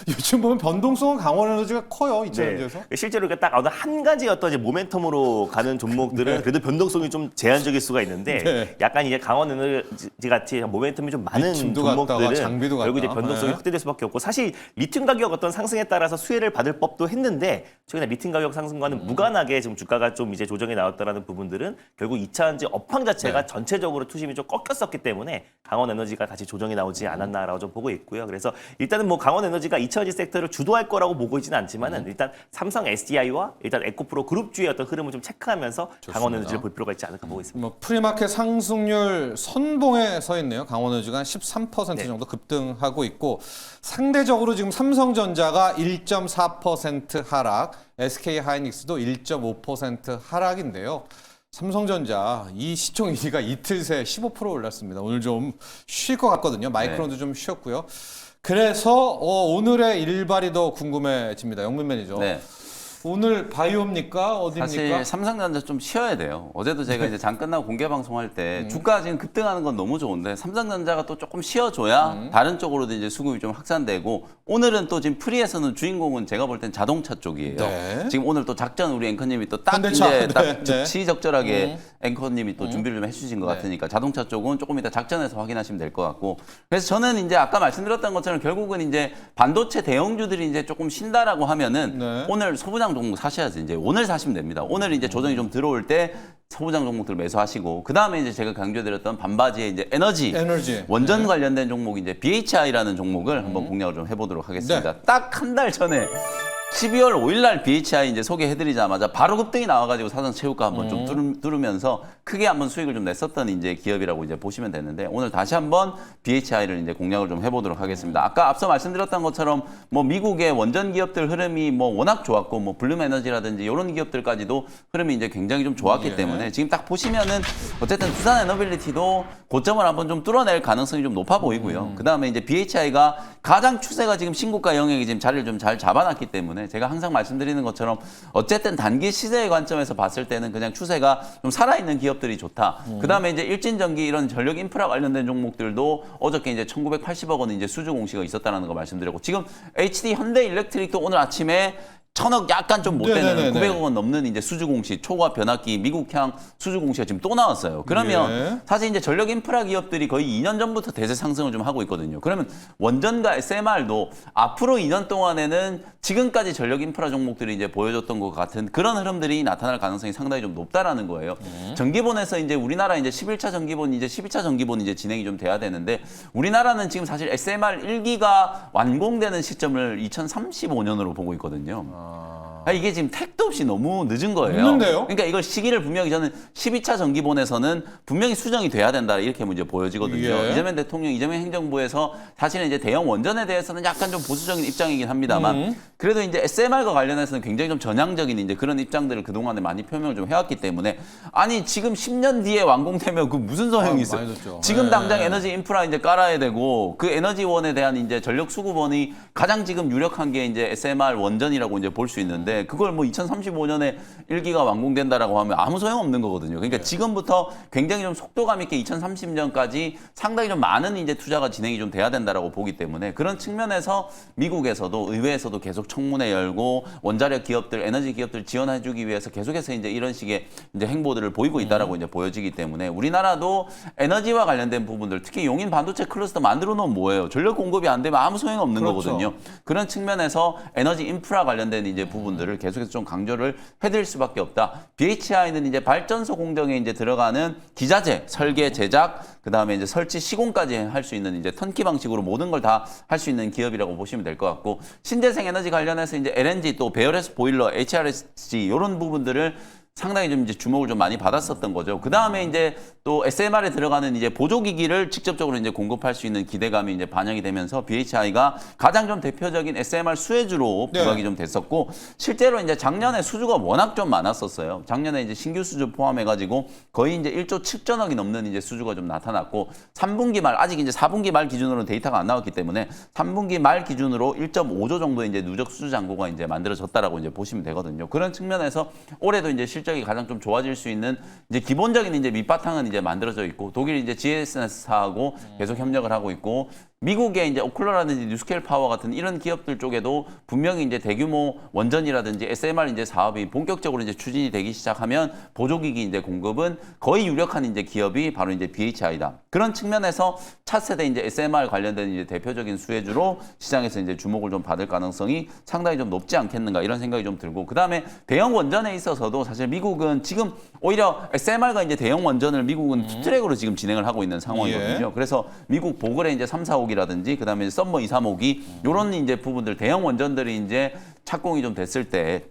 요즘 보면 변동성은 강원에너지가 커요, 이 차전지에서. 실제로 이렇게 딱 어느 한 가지 어떤 이제 모멘텀으로 가는 종목들은 그래도 변동성이 좀 제한적일 수가 있는데 네. 약간 이제 강원에너지 같이 모멘텀이 좀 많은 리튬도 갔다가 종목들은 장비도 결국 이제 갔다. 변동성이 네. 확대될 수밖에 없고 사실 리튬 가격 어떤 상승에 따라서 수혜를 받을 법도 했는데 최근에 리튬 가격 상승과는 무관하게 지금 주가가 좀 이제 조정이 나왔다라는 부분들은 결국 2차 전지 업황 자체가 네. 전체적으로 투심이 좀 꺾였었기 때문에 강원에너지가 같이 조정이 나오지 않았나라고 좀 보고 있고요. 그래서 일단은 뭐 강원에너지가 2차 전지 섹터를 주도할 거라고 보고 있지는 않지만은 일단 삼성 SDI와 일단 에코프로 그룹주의 어떤 흐름을 좀 체크하면서 강원에너지를 볼 필요가 있지 않을까 보고 있습니다. 뭐 프리마켓 상승률 선봉에 서 있네요. 강원에너지가 한 13% 정도 급등하고 있고 상대적으로 지금 삼성전자가 1.4% 하락, SK하이닉스도 1.5% 하락인데요. 삼성전자 이 시총 1위가 이틀 새 15% 올랐습니다. 오늘 좀 쉴 것 같거든요. 마이크론도 좀 쉬었고요. 그래서 오늘의 일발이 더 궁금해집니다. 영문 매니저. 네. 오늘 바이오입니까? 어디입니까? 사실 삼성전자 좀 쉬어야 돼요. 어제도 제가 이제 장 끝나고 공개 방송할 때 주가 지금 급등하는 건 너무 좋은데 삼성전자가 또 조금 쉬어줘야 다른 쪽으로도 이제 수급이 좀 확산되고 오늘은 또 지금 프리에서는 주인공은 제가 볼 땐 자동차 쪽이에요. 네. 지금 오늘 또 작전 우리 앵커님이 또 딱 현대차. 이제 딱 네, 네. 적절하게 앵커님이 또 준비를 좀 해주신 것 네. 같으니까 자동차 쪽은 조금 이따 작전에서 확인하시면 될 것 같고 그래서 저는 이제 아까 말씀드렸던 것처럼 결국은 이제 반도체 대형주들이 이제 조금 쉰다라고 하면은 네. 오늘 소부장 종목 사셔야지 이제 오늘 사시면 됩니다. 오늘 이제 조정이 좀 들어올 때 소부장 종목들 매수하시고 그 다음에 이제 제가 강조드렸던 반바지의 이제 에너지 원전 관련된 종목 이제 BHI라는 종목을 한번 공략을 좀 해보도록 하겠습니다. 딱 한 달 전에 12월 5일 날 BHI 이제 소개해드리자마자 바로 급등이 나와가지고 사상 최고가 한번 좀 뚫으면서 크게 한번 수익을 좀 냈었던 이제 기업이라고 이제 보시면 되는데 오늘 다시 한번 BHI를 이제 공략을 좀 해보도록 하겠습니다. 아까 앞서 말씀드렸던 것처럼 뭐 미국의 원전 기업들 흐름이 뭐 워낙 좋았고 뭐 블룸에너지라든지 이런 기업들까지도 흐름이 이제 굉장히 좀 좋았기 때문에 지금 딱 보시면은 어쨌든 두산 에너빌리티도 고점을 한번 좀 뚫어낼 가능성이 좀 높아 보이고요. 그 다음에 이제 BHI가 가장 추세가 지금 신고가 영역이 지금 자리를 좀 잘 잡아놨기 때문에 제가 항상 말씀드리는 것처럼 어쨌든 단기 시세의 관점에서 봤을 때는 그냥 추세가 좀 살아있는 기업들이 좋다. 그다음에 이제 일진전기 이런 전력 인프라 관련된 종목들도 어저께 이제 1980억 원 이제 수주 공시가 있었다는 거 말씀드렸고 지금 HD 현대일렉트릭도 오늘 아침에 1,000억 약간 좀 못 되는 900억 원 넘는 이제 수주 공시 초과 변압기 미국향 수주 공시가 지금 또 나왔어요. 그러면 사실 이제 전력 인프라 기업들이 거의 2년 전부터 대세 상승을 좀 하고 있거든요. 그러면 원전과 SMR도 앞으로 2년 동안에는 지금까지 전력 인프라 종목들이 이제 보여줬던 것 같은 그런 흐름들이 나타날 가능성이 상당히 좀 높다라는 거예요. 전기본에서 이제 우리나라 이제 11차 전기본 이제 12차 전기본 이제 진행이 좀 돼야 되는데 우리나라는 지금 사실 SMR 1기가 완공되는 시점을 2035년으로 보고 있거든요. 이게 지금 택도 없이 너무 늦은 거예요. 늦는데요? 그러니까 이걸 시기를 분명히 저는 12차 전기본에서는 분명히 수정이 돼야 된다 이렇게 이제 보여지거든요. 예. 이재명 대통령, 이재명 행정부에서 사실은 이제 대형 원전에 대해서는 약간 좀 보수적인 입장이긴 합니다만 그래도 이제 SMR과 관련해서는 굉장히 좀 전향적인 이제 그런 입장들을 그동안에 많이 표명을 좀 해왔기 때문에 아니 지금 10년 뒤에 완공되면 그 무슨 소용이 있어요? 지금 당장 에너지 인프라 이제 깔아야 되고 그 에너지원에 대한 이제 전력 수급원이 가장 지금 유력한 게 이제 SMR 원전이라고 이제 볼 수 있는데 그걸 뭐 2035년에 1기가 완공된다라고 하면 아무 소용 없는 거거든요. 그러니까 지금부터 굉장히 좀 속도감 있게 2030년까지 상당히 좀 많은 이제 투자가 진행이 좀 돼야 된다라고 보기 때문에 그런 측면에서 미국에서도 의회에서도 계속 청문회 열고 원자력 기업들, 에너지 기업들 지원해주기 위해서 계속해서 이제 이런 식의 이제 행보들을 보이고 있다라고 이제 보여지기 때문에 우리나라도 에너지와 관련된 부분들, 특히 용인 반도체 클러스터 만들어 놓으면 뭐예요? 전력 공급이 안 되면 아무 소용 없는 거거든요. 그런 측면에서 에너지 인프라 관련된 이제 부분들을 계속해서 좀 강조를 해드릴 수밖에 없다. BHI는 이제 발전소 공정에 이제 들어가는 기자재, 설계, 제작, 그 다음에 이제 설치, 시공까지 할 수 있는 이제 턴키 방식으로 모든 걸 다 할 수 있는 기업이라고 보시면 될 것 같고 신재생 에너지 관련해서 이제 LNG 또 배열해서 보일러, HRSG 이런 부분들을 상당히 좀 이제 주목을 좀 많이 받았었던 거죠. 그 다음에 이제 또 SMR에 들어가는 이제 보조기기를 직접적으로 이제 공급할 수 있는 기대감이 이제 반영이 되면서 BHI가 가장 좀 대표적인 SMR 수혜주로 부각이 네. 좀 됐었고, 실제로 이제 작년에 수주가 워낙 좀 많았었어요. 작년에 이제 신규 수주 포함해가지고 거의 이제 1조 7천억이 넘는 이제 수주가 좀 나타났고, 3분기 말, 아직 이제 4분기 말 기준으로는 데이터가 안 나왔기 때문에 3분기 말 기준으로 1.5조 정도의 이제 누적 수주 잔고가 이제 만들어졌다라고 이제 보시면 되거든요. 그런 측면에서 올해도 이제 실적이 가장 좀 좋아질 수 있는 이제 기본적인 이제 밑바탕은 이제 만들어져 있고, 독일 이제 GSNS하고 계속 협력을 하고 있고, 미국의 이제 오클러라든지 뉴스케일 파워 같은 이런 기업들 쪽에도 분명히 이제 대규모 원전이라든지 SMR 이제 사업이 본격적으로 이제 추진이 되기 시작하면 보조기기 이제 공급은 거의 유력한 이제 기업이 바로 이제 BHI다. 그런 측면에서 차세대 이제 SMR 관련된 이제 대표적인 수혜주로 시장에서 이제 주목을 좀 받을 가능성이 상당히 좀 높지 않겠는가, 이런 생각이 좀 들고, 그 다음에 대형 원전에 있어서도 사실 미국은 지금 오히려 SMR과 이제 대형 원전을 미국은 투트랙으로 지금 진행을 하고 있는 상황이거든요. 예. 그래서 미국 보글의 이제 3, 4호기라든지 그다음에 썸머 2, 3호기 요런 이제 부분들, 대형 원전들이 이제 착공이 좀 됐을 때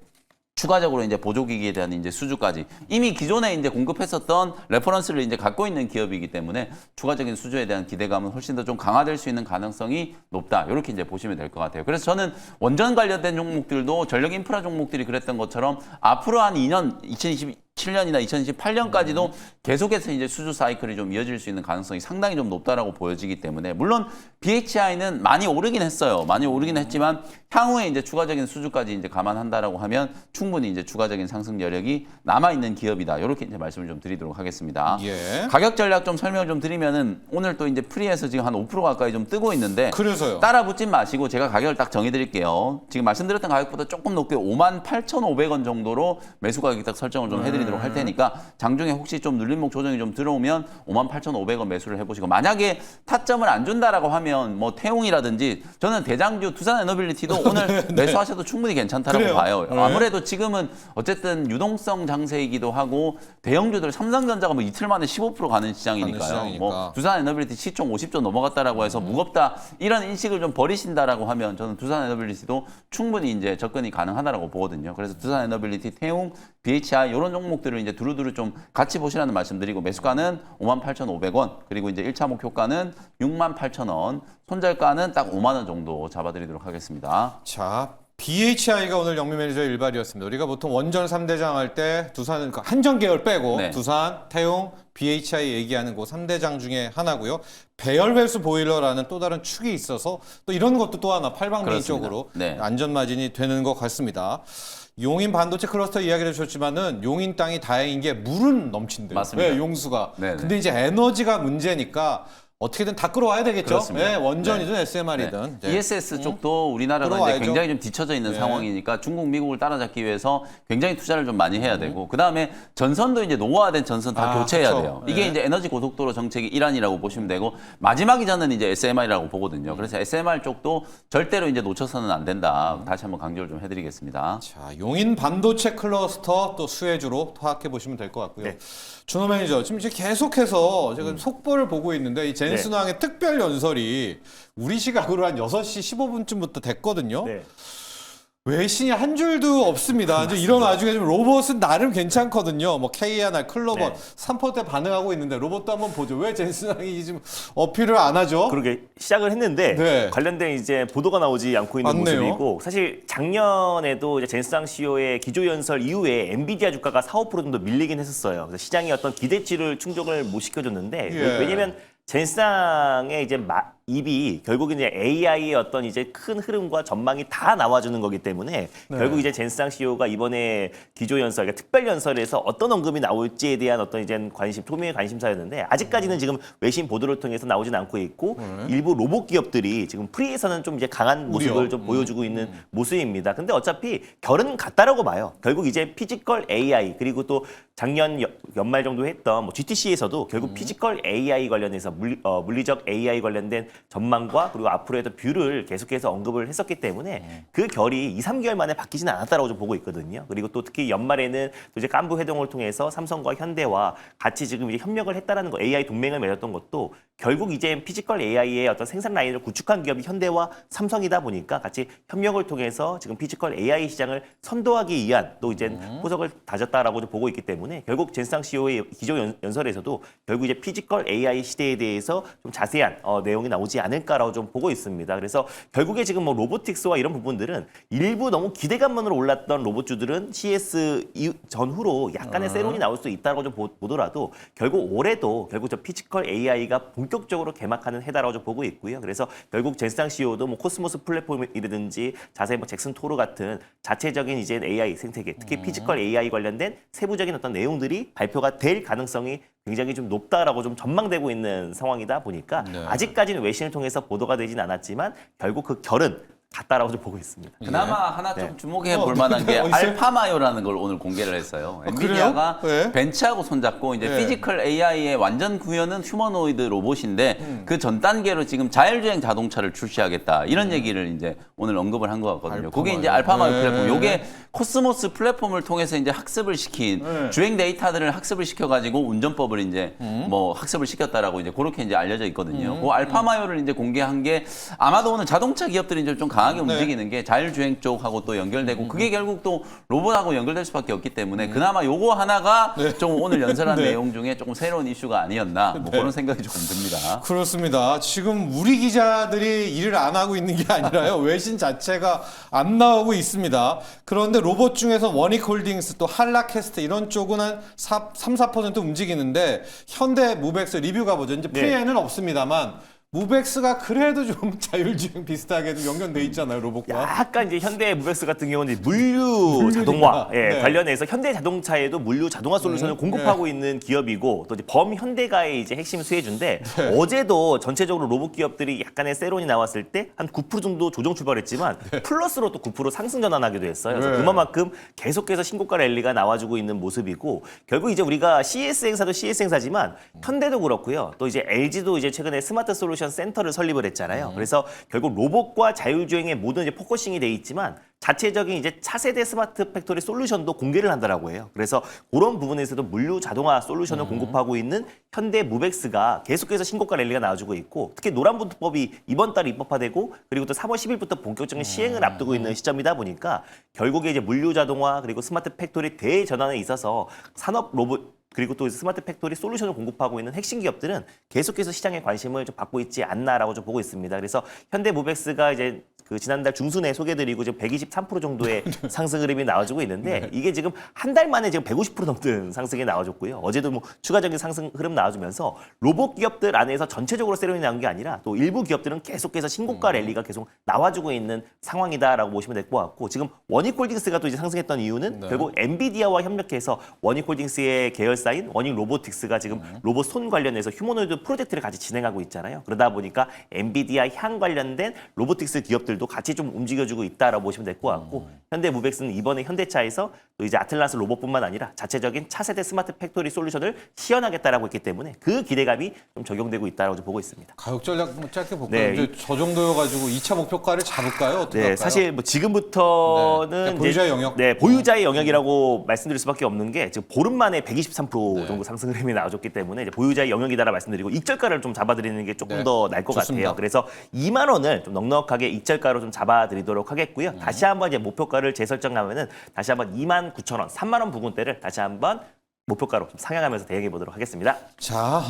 추가적으로 이제 보조기기에 대한 이제 수주까지 이미 기존에 이제 공급했었던 레퍼런스를 이제 갖고 있는 기업이기 때문에 추가적인 수주에 대한 기대감은 훨씬 더 좀 강화될 수 있는 가능성이 높다. 이렇게 이제 보시면 될 것 같아요. 그래서 저는 원전 관련된 종목들도 전력 인프라 종목들이 그랬던 것처럼 앞으로 한 2년, 2027년이나 2028년까지도 계속해서 이제 수주 사이클이 좀 이어질 수 있는 가능성이 상당히 좀 높다라고 보여지기 때문에, 물론 BHI는 많이 오르긴 했어요. 많이 오르긴 했지만 향후에 이제 추가적인 수주까지 이제 감안한다라고 하면 충분히 이제 추가적인 상승 여력이 남아 있는 기업이다. 이렇게 이제 말씀을 좀 드리도록 하겠습니다. 예. 가격 전략 좀 설명을 좀 드리면은, 오늘 또 이제 프리에서 지금 한 5% 가까이 좀 뜨고 있는데, 그래서요. 따라 붙진 마시고 제가 가격을 딱 정해드릴게요. 지금 말씀드렸던 가격보다 조금 높게 58,500원 정도로 매수 가격이 딱 설정을 좀 해드리도록 할 테니까, 장중에 혹시 좀 눌림목 조정이 좀 들어오면 58,500원 매수를 해보시고, 만약에 타점을 안 준다라고 하면 뭐 태웅이라든지, 저는 대장주 두산에너빌리티도 오늘 매수하셔도 충분히 괜찮다라고 그래요? 봐요. 네. 아무래도 지금은 어쨌든 유동성 장세이기도 하고, 대형주들 삼성전자가 뭐 이틀 만에 15% 가는 시장이니까요. 가는 시장이니까. 뭐 두산에너빌리티 시총 50조 넘어갔다라고 해서 무겁다, 이런 인식을 좀 버리신다라고 하면 저는 두산에너빌리티도 충분히 이제 접근이 가능하다라고 보거든요. 그래서 두산에너빌리티, 태웅, BHI 이런 종목들을 이제 두루두루 좀 같이 보시라는 말씀드리고, 매수가는 58,500원, 그리고 이제 1차 목표가는 68,000원, 손절가는 딱 5만 원 정도 잡아드리도록 하겠습니다. 자, BHI가 오늘 영미 매니저의 일발이었습니다. 우리가 보통 원전 3대장 할 때 두산, 한전 계열 빼고 네. 두산, 태용, BHI 얘기하는 그 3대장 중에 하나고요. 배열 회수 보일러라는 또 다른 축이 있어서 또 이런 것도 또 하나 팔방미인 그렇습니다. 쪽으로 네. 안전마진이 되는 것 같습니다. 용인 반도체 클러스터 이야기를 해주셨지만은 용인 땅이 다행인 게 물은 넘친대요. 맞습니다. 네, 용수가. 네네. 근데 이제 에너지가 문제니까 어떻게든 다 끌어와야 되겠죠. 그렇습니다. 네, 원전이든 네. SMR이든. 네. ESS 쪽도 우리나라가 이제 들어와야죠. 굉장히 좀 뒤처져 있는 네. 상황이니까 중국, 미국을 따라잡기 위해서 굉장히 투자를 좀 많이 해야 되고, 그 다음에 전선도 이제 노후화된 전선 다 교체해야 그쵸. 돼요. 이게 네. 이제 에너지 고속도로 정책의 일환이라고 보시면 되고, 마지막이 저는 이제 SMR이라고 보거든요. 그래서 SMR 쪽도 절대로 이제 놓쳐서는 안 된다. 다시 한번 강조를 좀 해드리겠습니다. 자, 용인 반도체 클러스터 또 수혜주로 파악해 보시면 될 것 같고요. 네. 준호 매니저, 지금 이제 계속해서 지금 속보를 보고 있는데 이 젠슨왕의 특별 연설이 우리 시각으로 한 6시 15분쯤부터 됐거든요. 네. 외신이 한 줄도 없습니다. 이제 이런 와중에 좀 로봇은 나름 괜찮거든요. 뭐 KNR, 클로버, 네. 3%대 반응하고 있는데 로봇도 한번 보죠. 왜 젠슨왕이 지금 어필을 안 하죠? 그러게 시작을 했는데 네. 관련된 이제 보도가 나오지 않고 있는 맞네요. 모습이고, 사실 작년에도 이제 젠스랑 CEO의 기조 연설 이후에 엔비디아 주가가 4~5% 정도 밀리긴 했었어요. 그래서 시장이 어떤 기대치를 충족을 못 시켜줬는데, 예. 왜냐면 젠스랑의 이제 입이 결국 이제 AI의 어떤 이제 큰 흐름과 전망이 다 나와주는 거기 때문에 결국 이제 젠스랑 CEO가 이번에 기조 연설, 그러니까 특별 연설에서 어떤 언급이 나올지에 대한 어떤 이제 관심, 초미의 관심사였는데, 아직까지는 지금 외신 보도를 통해서 나오진 않고 있고, 일부 로봇 기업들이 지금 프리에서는 좀 이제 강한 모습을 우려. 좀 보여주고 있는 모습입니다. 근데 어차피 결은 같다라고 봐요. 결국 이제 피지컬 AI, 그리고 또 작년 연말 정도 했던 뭐 GTC에서도 결국 피지컬 AI 관련해서 물리적 AI 관련된 전망과 그리고 앞으로의 뷰를 계속해서 언급을 했었기 때문에 그 결이 2~3개월 만에 바뀌지는 않았다라고 좀 보고 있거든요. 그리고 또 특히 연말에는 또 이제 깐부 회동을 통해서 삼성과 현대와 같이 지금 이제 협력을 했다라는 거, AI 동맹을 맺었던 것도 결국 이제 피지컬 AI의 어떤 생산 라인을 구축한 기업이 현대와 삼성이다 보니까 같이 협력을 통해서 지금 피지컬 AI 시장을 선도하기 위한 또 이제 포석을 다졌다라고 좀 보고 있기 때문에 결국 젠스상 CEO의 기조 연설에서도 결국 이제 피지컬 AI 시대에 대해서 좀 자세한 내용이 나오지 않을까라고 좀 보고 있습니다. 그래서 결국에 지금 뭐 로보틱스와 이런 부분들은 일부 너무 기대감만으로 올랐던 로봇주들은 CS 전후로 약간의 세론이 나올 수 있다고 좀 보더라도 결국 올해도 결국 저 피지컬 AI가 본격적으로 개막하는 해다라고 좀 보고 있고요. 그래서 결국 젠스상 CEO도 뭐 코스모스 플랫폼이라든지 자세히 뭐 잭슨 토르 같은 자체적인 이제 AI 생태계, 특히 피지컬 AI 관련된 세부적인 어떤 내용들이 발표가 될 가능성이 굉장히 좀 높다라고 좀 전망되고 있는 상황이다 보니까 아직까지는 외신을 통해서 보도가 되진 않았지만 결국 그 결은 같다라고 좀 보고 있습니다. 그나마 하나 좀 주목해 볼 만한 게 알파마요라는 걸 오늘 공개를 했어요. 엔비디아가 네. 벤츠하고 손잡고 이제 피지컬 AI의 완전 구현은 휴머노이드 로봇인데 그 전 단계로 지금 자율주행 자동차를 출시하겠다. 이런 얘기를 이제 오늘 언급을 한 것 같거든요. 그게 이제 알파마요 플랫폼. 요게 코스모스 플랫폼을 통해서 이제 학습을 시킨 주행 데이터들을 학습을 시켜가지고 운전법을 이제 뭐 학습을 시켰다라고 이제 그렇게 이제 알려져 있거든요. 그 알파마요를 이제 공개한 게 아마도 오늘 자동차 기업들이 이제 좀 강하게 움직이는 게 자율주행 쪽하고 또 연결되고 그게 결국 또 로봇하고 연결될 수밖에 없기 때문에 그나마 요거 하나가 좀 오늘 연설한 내용 중에 조금 새로운 이슈가 아니었나 뭐 그런 생각이 조금 듭니다. 그렇습니다. 지금 우리 기자들이 일을 안 하고 있는 게 아니라요. 외신 자체가 안 나오고 있습니다. 그런데 로봇 중에서 원익홀딩스 또 한라캐스트 이런 쪽은 한 3, 4% 움직이는데 현대 무벡스 리뷰 가보죠. 이제 프리에는 없습니다만 무벡스가 그래도 좀 자율주행 비슷하게 좀 연결돼 있잖아요, 로봇과. 약간 이제 현대 무벡스 같은 경우는 물류 자동화 관련해서 현대 자동차에도 물류 자동화 솔루션을 공급하고 있는 기업이고 또 이제 범현대가의 이제 핵심 수혜주인데 어제도 전체적으로 로봇 기업들이 약간의 세론이 나왔을 때 한 9% 정도 조정 출발했지만 플러스로 또 9% 상승 전환하기도 했어요. 그래서 그만큼 계속해서 신고가 랠리가 나와주고 있는 모습이고 결국 이제 우리가 CS 행사도 CS 행사지만 현대도 그렇고요. 또 이제 LG도 이제 최근에 스마트 솔루션 센터를 설립을 했잖아요. 그래서 결국 로봇과 자율주행의 모든 이제 포커싱이 돼 있지만 자체적인 이제 차세대 스마트 팩토리 솔루션도 공개를 한다라고 해요. 그래서 그런 부분에서도 물류 자동화 솔루션을 공급하고 있는 현대 무벡스가 계속해서 신고가 랠리가 나와주고 있고 특히 노란봉투법이 이번 달에 입법화되고 그리고 또 3월 10일부터 본격적인 시행을 앞두고 있는 시점이다 보니까 결국에 이제 물류 자동화 그리고 스마트 팩토리 대전환에 있어서 산업 로봇 그리고 또 스마트 팩토리 솔루션을 공급하고 있는 핵심 기업들은 계속해서 시장에 관심을 좀 받고 있지 않나라고 좀 보고 있습니다. 그래서 현대 무벡스가 이제 그 지난달 중순에 소개드리고 지금 123% 정도의 상승 흐름이 나와주고 있는데 이게 지금 한 달 만에 지금 150% 넘는 상승이 나와줬고요. 어제도 뭐 추가적인 상승 흐름 나와주면서 로봇 기업들 안에서 전체적으로 세론이 나온 게 아니라 또 일부 기업들은 계속해서 신고가 랠리가 계속 나와주고 있는 상황이다라고 보시면 될 것 같고 지금 원익홀딩스가 또 이제 상승했던 이유는 결국 엔비디아와 협력해서 원익홀딩스의 계열사인 원익로보틱스가 지금 로봇 손 관련해서 휴머노이드 프로젝트를 같이 진행하고 있잖아요. 그러다 보니까 엔비디아 향 관련된 로보틱스 기업들도 같이 좀 움직여주고 있다라고 보시면 될 것 같고 현대 무벡스는 이번에 현대차에서 또 이제 아틀란스 로봇뿐만 아니라 자체적인 차세대 스마트 팩토리 솔루션을 시연하겠다라고 했기 때문에 그 기대감이 좀 적용되고 있다라고 좀 보고 있습니다. 가격 전략 한번 짧게 볼까요? 이제 저 정도여가지고 2차 목표가를 잡을까요? 어떻게 할까요? 사실 뭐 지금부터는 보유자의 영역. 보유자의 영역이라고 말씀드릴 수밖에 없는 게 지금 보름 만에 123% 정도 상승 흐름이 나와줬기 때문에 이제 보유자의 영역이다라 말씀드리고 익절가를 좀 잡아드리는 게 조금 더 나을 것 같아요. 그래서 2만 원을 좀 넉넉하게 익절가로 좀 잡아드리도록 하겠고요. 다시 한번 이제 목표가를 재설정하면은 다시 한번 29,000원, 3만 원 부근대를 다시 한번 목표가로 좀 상향하면서 대응해 보도록 하겠습니다. 자,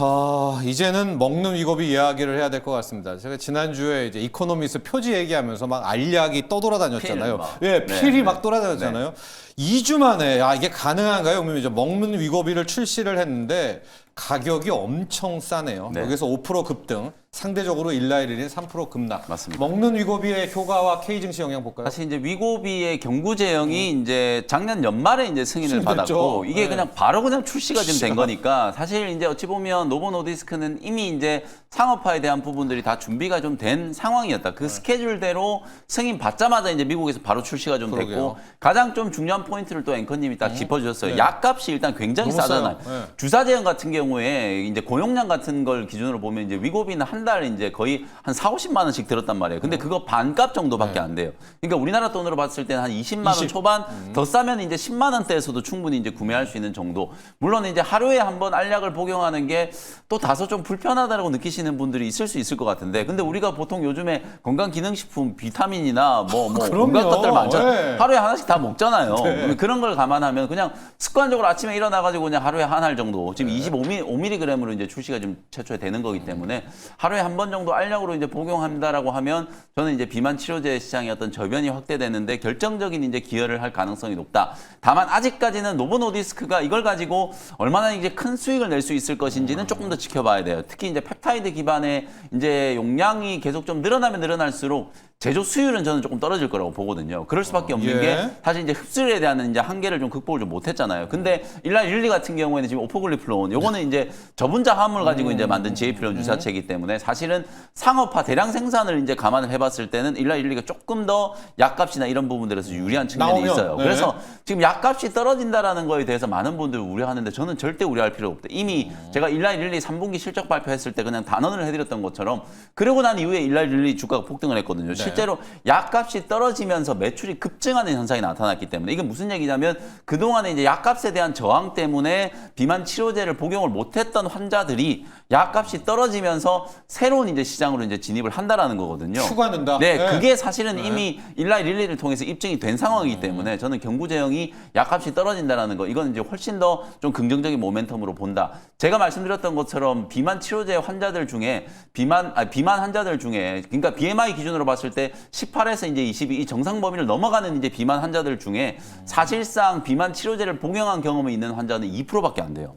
이제는 먹는 위고비 이야기를 해야 될 것 같습니다. 제가 지난주에 이제 이코노미스 표지 얘기하면서 막 알약이 떠돌아다녔잖아요. 필이 막 돌아다녔잖아요. 2주 만에 이게 가능한가요? 그러면 먹는 위고비를 출시를 했는데 가격이 엄청 싸네요. 여기서 5% 급등, 상대적으로 일라일일인 3% 급락. 맞습니다. 먹는 위고비의 효과와 K증시 영향 볼까요? 사실 이제 위고비의 경구제형이 이제 작년 연말에 이제 승인을 받았고 이게 그냥 바로 그냥 출시가 지금 된 거니까 사실 이제 어찌 보면 노보 노디스크는 이미 이제 상업화에 대한 부분들이 다 준비가 좀 된 상황이었다. 그 스케줄대로 승인 받자마자 이제 미국에서 바로 출시가 좀 됐고 가장 좀 중요한 포인트를 또 앵커님이 딱 짚어주셨어요. 약값이 일단 굉장히 싸잖아요. 주사 제형 같은 경우에 이제 고용량 같은 걸 기준으로 보면 이제 위고비는 한 한 달 이제 거의 한 4, 50만 원씩 들었단 말이에요. 근데 그거 반값 정도밖에 안 돼요. 그러니까 우리나라 돈으로 봤을 때는 한 20만 원 20. 초반 더 싸면 이제 10만 원대에서도 충분히 이제 구매할 수 있는 정도. 물론 이제 하루에 한 번 알약을 복용하는 게 또 다소 좀 불편하다고 느끼시는 분들이 있을 수 있을 것 같은데, 근데 우리가 보통 요즘에 건강기능식품 비타민이나 뭐 그럼요. 온갖 것들 많잖아요. 네. 하루에 하나씩 다 먹잖아요. 그런 걸 감안하면 그냥 습관적으로 아침에 일어나가지고 그냥 하루에 한 알 정도, 지금 25mg으로 이제 출시가 좀 최초에 되는 거기 때문에 하루에 한 번 정도 알약으로 이제 복용한다라고 하면 저는 이제 비만 치료제 시장의 어떤 저변이 확대되는데 결정적인 이제 기여를 할 가능성이 높다. 다만 아직까지는 노보노디스크가 이걸 가지고 얼마나 이제 큰 수익을 낼 수 있을 것인지는 조금 더 지켜봐야 돼요. 특히 이제 펩타이드 기반의 이제 용량이 계속 좀 늘어나면 늘어날수록 제조 수율은 저는 조금 떨어질 거라고 보거든요. 그럴 수밖에 없는 예. 게 사실 이제 흡수율에 대한 이제 한계를 좀 극복을 좀 못했잖아요. 근데 일라이 릴리 같은 경우에는 지금 오포글리플론, 요거는 이제 저분자 화합물 가지고 이제 만든 GAP론 주사체이기 때문에 사실은 상업화 대량 생산을 이제 감안을 해봤을 때는 일라이 릴리가 조금 더 약값이나 이런 부분들에서 유리한 측면이 나오면, 있어요. 네. 그래서 지금 약값이 떨어진다라는 거에 대해서 많은 분들이 우려하는데 저는 절대 우려할 필요 없다. 이미 제가 일라이 릴리 3분기 실적 발표했을 때 그냥 단언을 해드렸던 것처럼 그러고 난 이후에 일라이 릴리 주가가 폭등을 했거든요. 실제로 약값이 떨어지면서 매출이 급증하는 현상이 나타났기 때문에, 이게 무슨 얘기냐면 그동안에 이제 약값에 대한 저항 때문에 비만 치료제를 복용을 못했던 환자들이 약값이 떨어지면서 새로운 이제 시장으로 이제 진입을 한다라는 거거든요. 추가는다. 네, 네. 그게 사실은 이미 일라이 릴리를 통해서 입증이 된 상황이기 때문에 저는 경구제형이 약값이 떨어진다라는 거, 이건 이제 훨씬 더 좀 긍정적인 모멘텀으로 본다. 제가 말씀드렸던 것처럼 비만 치료제 환자들 중에 비만 환자들 중에, 그러니까 BMI 기준으로 봤을 때 18에서 이제 22 이 정상 범위를 넘어가는 이제 비만 환자들 중에 사실상 비만 치료제를 복용한 경험이 있는 환자는 2%밖에 안 돼요.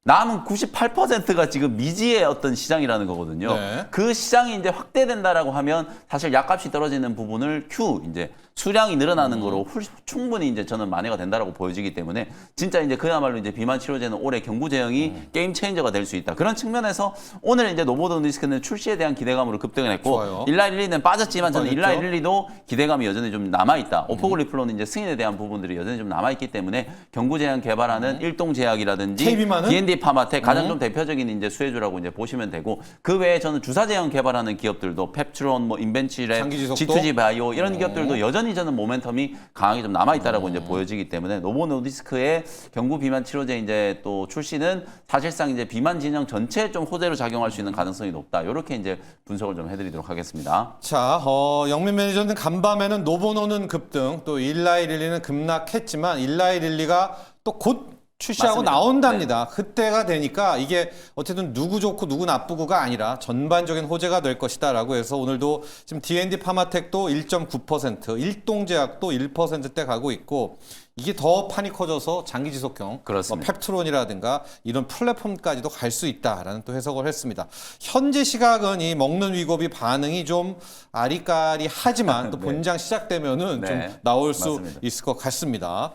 남은 98%가 지금 미지의 어떤 시장이라는 거거든요. 네. 그 시장이 이제 확대된다라고 하면 사실 약값이 떨어지는 부분을 이제 수량이 늘어나는 거로 충분히 이제 저는 만회가 된다라고 보여지기 때문에 진짜 이제 그야말로 이제 비만 치료제는 올해 경구제형이 게임 체인저가 될 수 있다. 그런 측면에서 오늘 이제 노보노디스크는 출시에 대한 기대감으로 급등을 했고, 좋아요. 일라이 릴리는 빠졌지만 저는 빠졌죠. 일라이 릴리도 기대감이 여전히 좀 남아있다. 오포글리플론은 이제 승인에 대한 부분들이 여전히 좀 남아있기 때문에 경구제형 개발하는 일동제약이라든지 KB만은? D&D 파마텍 가장 좀 대표적인 이제 수혜주라고 이제 보시면 되고, 그 외에 저는 주사제형 개발하는 기업들도 펩트론, 뭐 인벤치랩, 장기지속도? G2G 바이오 이런 기업들도 여전히 저는 모멘텀이 강하게 좀 남아 있다라고 이제 보여지기 때문에 노보노디스크의 경구 비만 치료제 이제 또 출시는 사실상 이제 비만 진영 전체에 좀 호재로 작용할 수 있는 가능성이 높다. 이렇게 이제 분석을 좀 해드리도록 하겠습니다. 자, 영민 매니저는 간밤에는 노보노는 급등, 또 일라이 릴리는 급락했지만 일라이 릴리가 또 곧 출시하고 맞습니다. 나온답니다. 그때가 되니까 이게 어쨌든 누구 좋고 누구 나쁘고가 아니라 전반적인 호재가 될 것이다라고 해서 오늘도 지금 D&D 파마텍도 1.9%, 일동제약도 1%대 가고 있고, 이게 더 판이 커져서 장기지속형, 그렇습니다. 펩트론이라든가 이런 플랫폼까지도 갈 수 있다라는 또 해석을 했습니다. 현재 시각은 이 먹는 위고비 반응이 좀 아리까리하지만 또 네. 본장 시작되면은 네. 좀 나올 수 맞습니다. 있을 것 같습니다.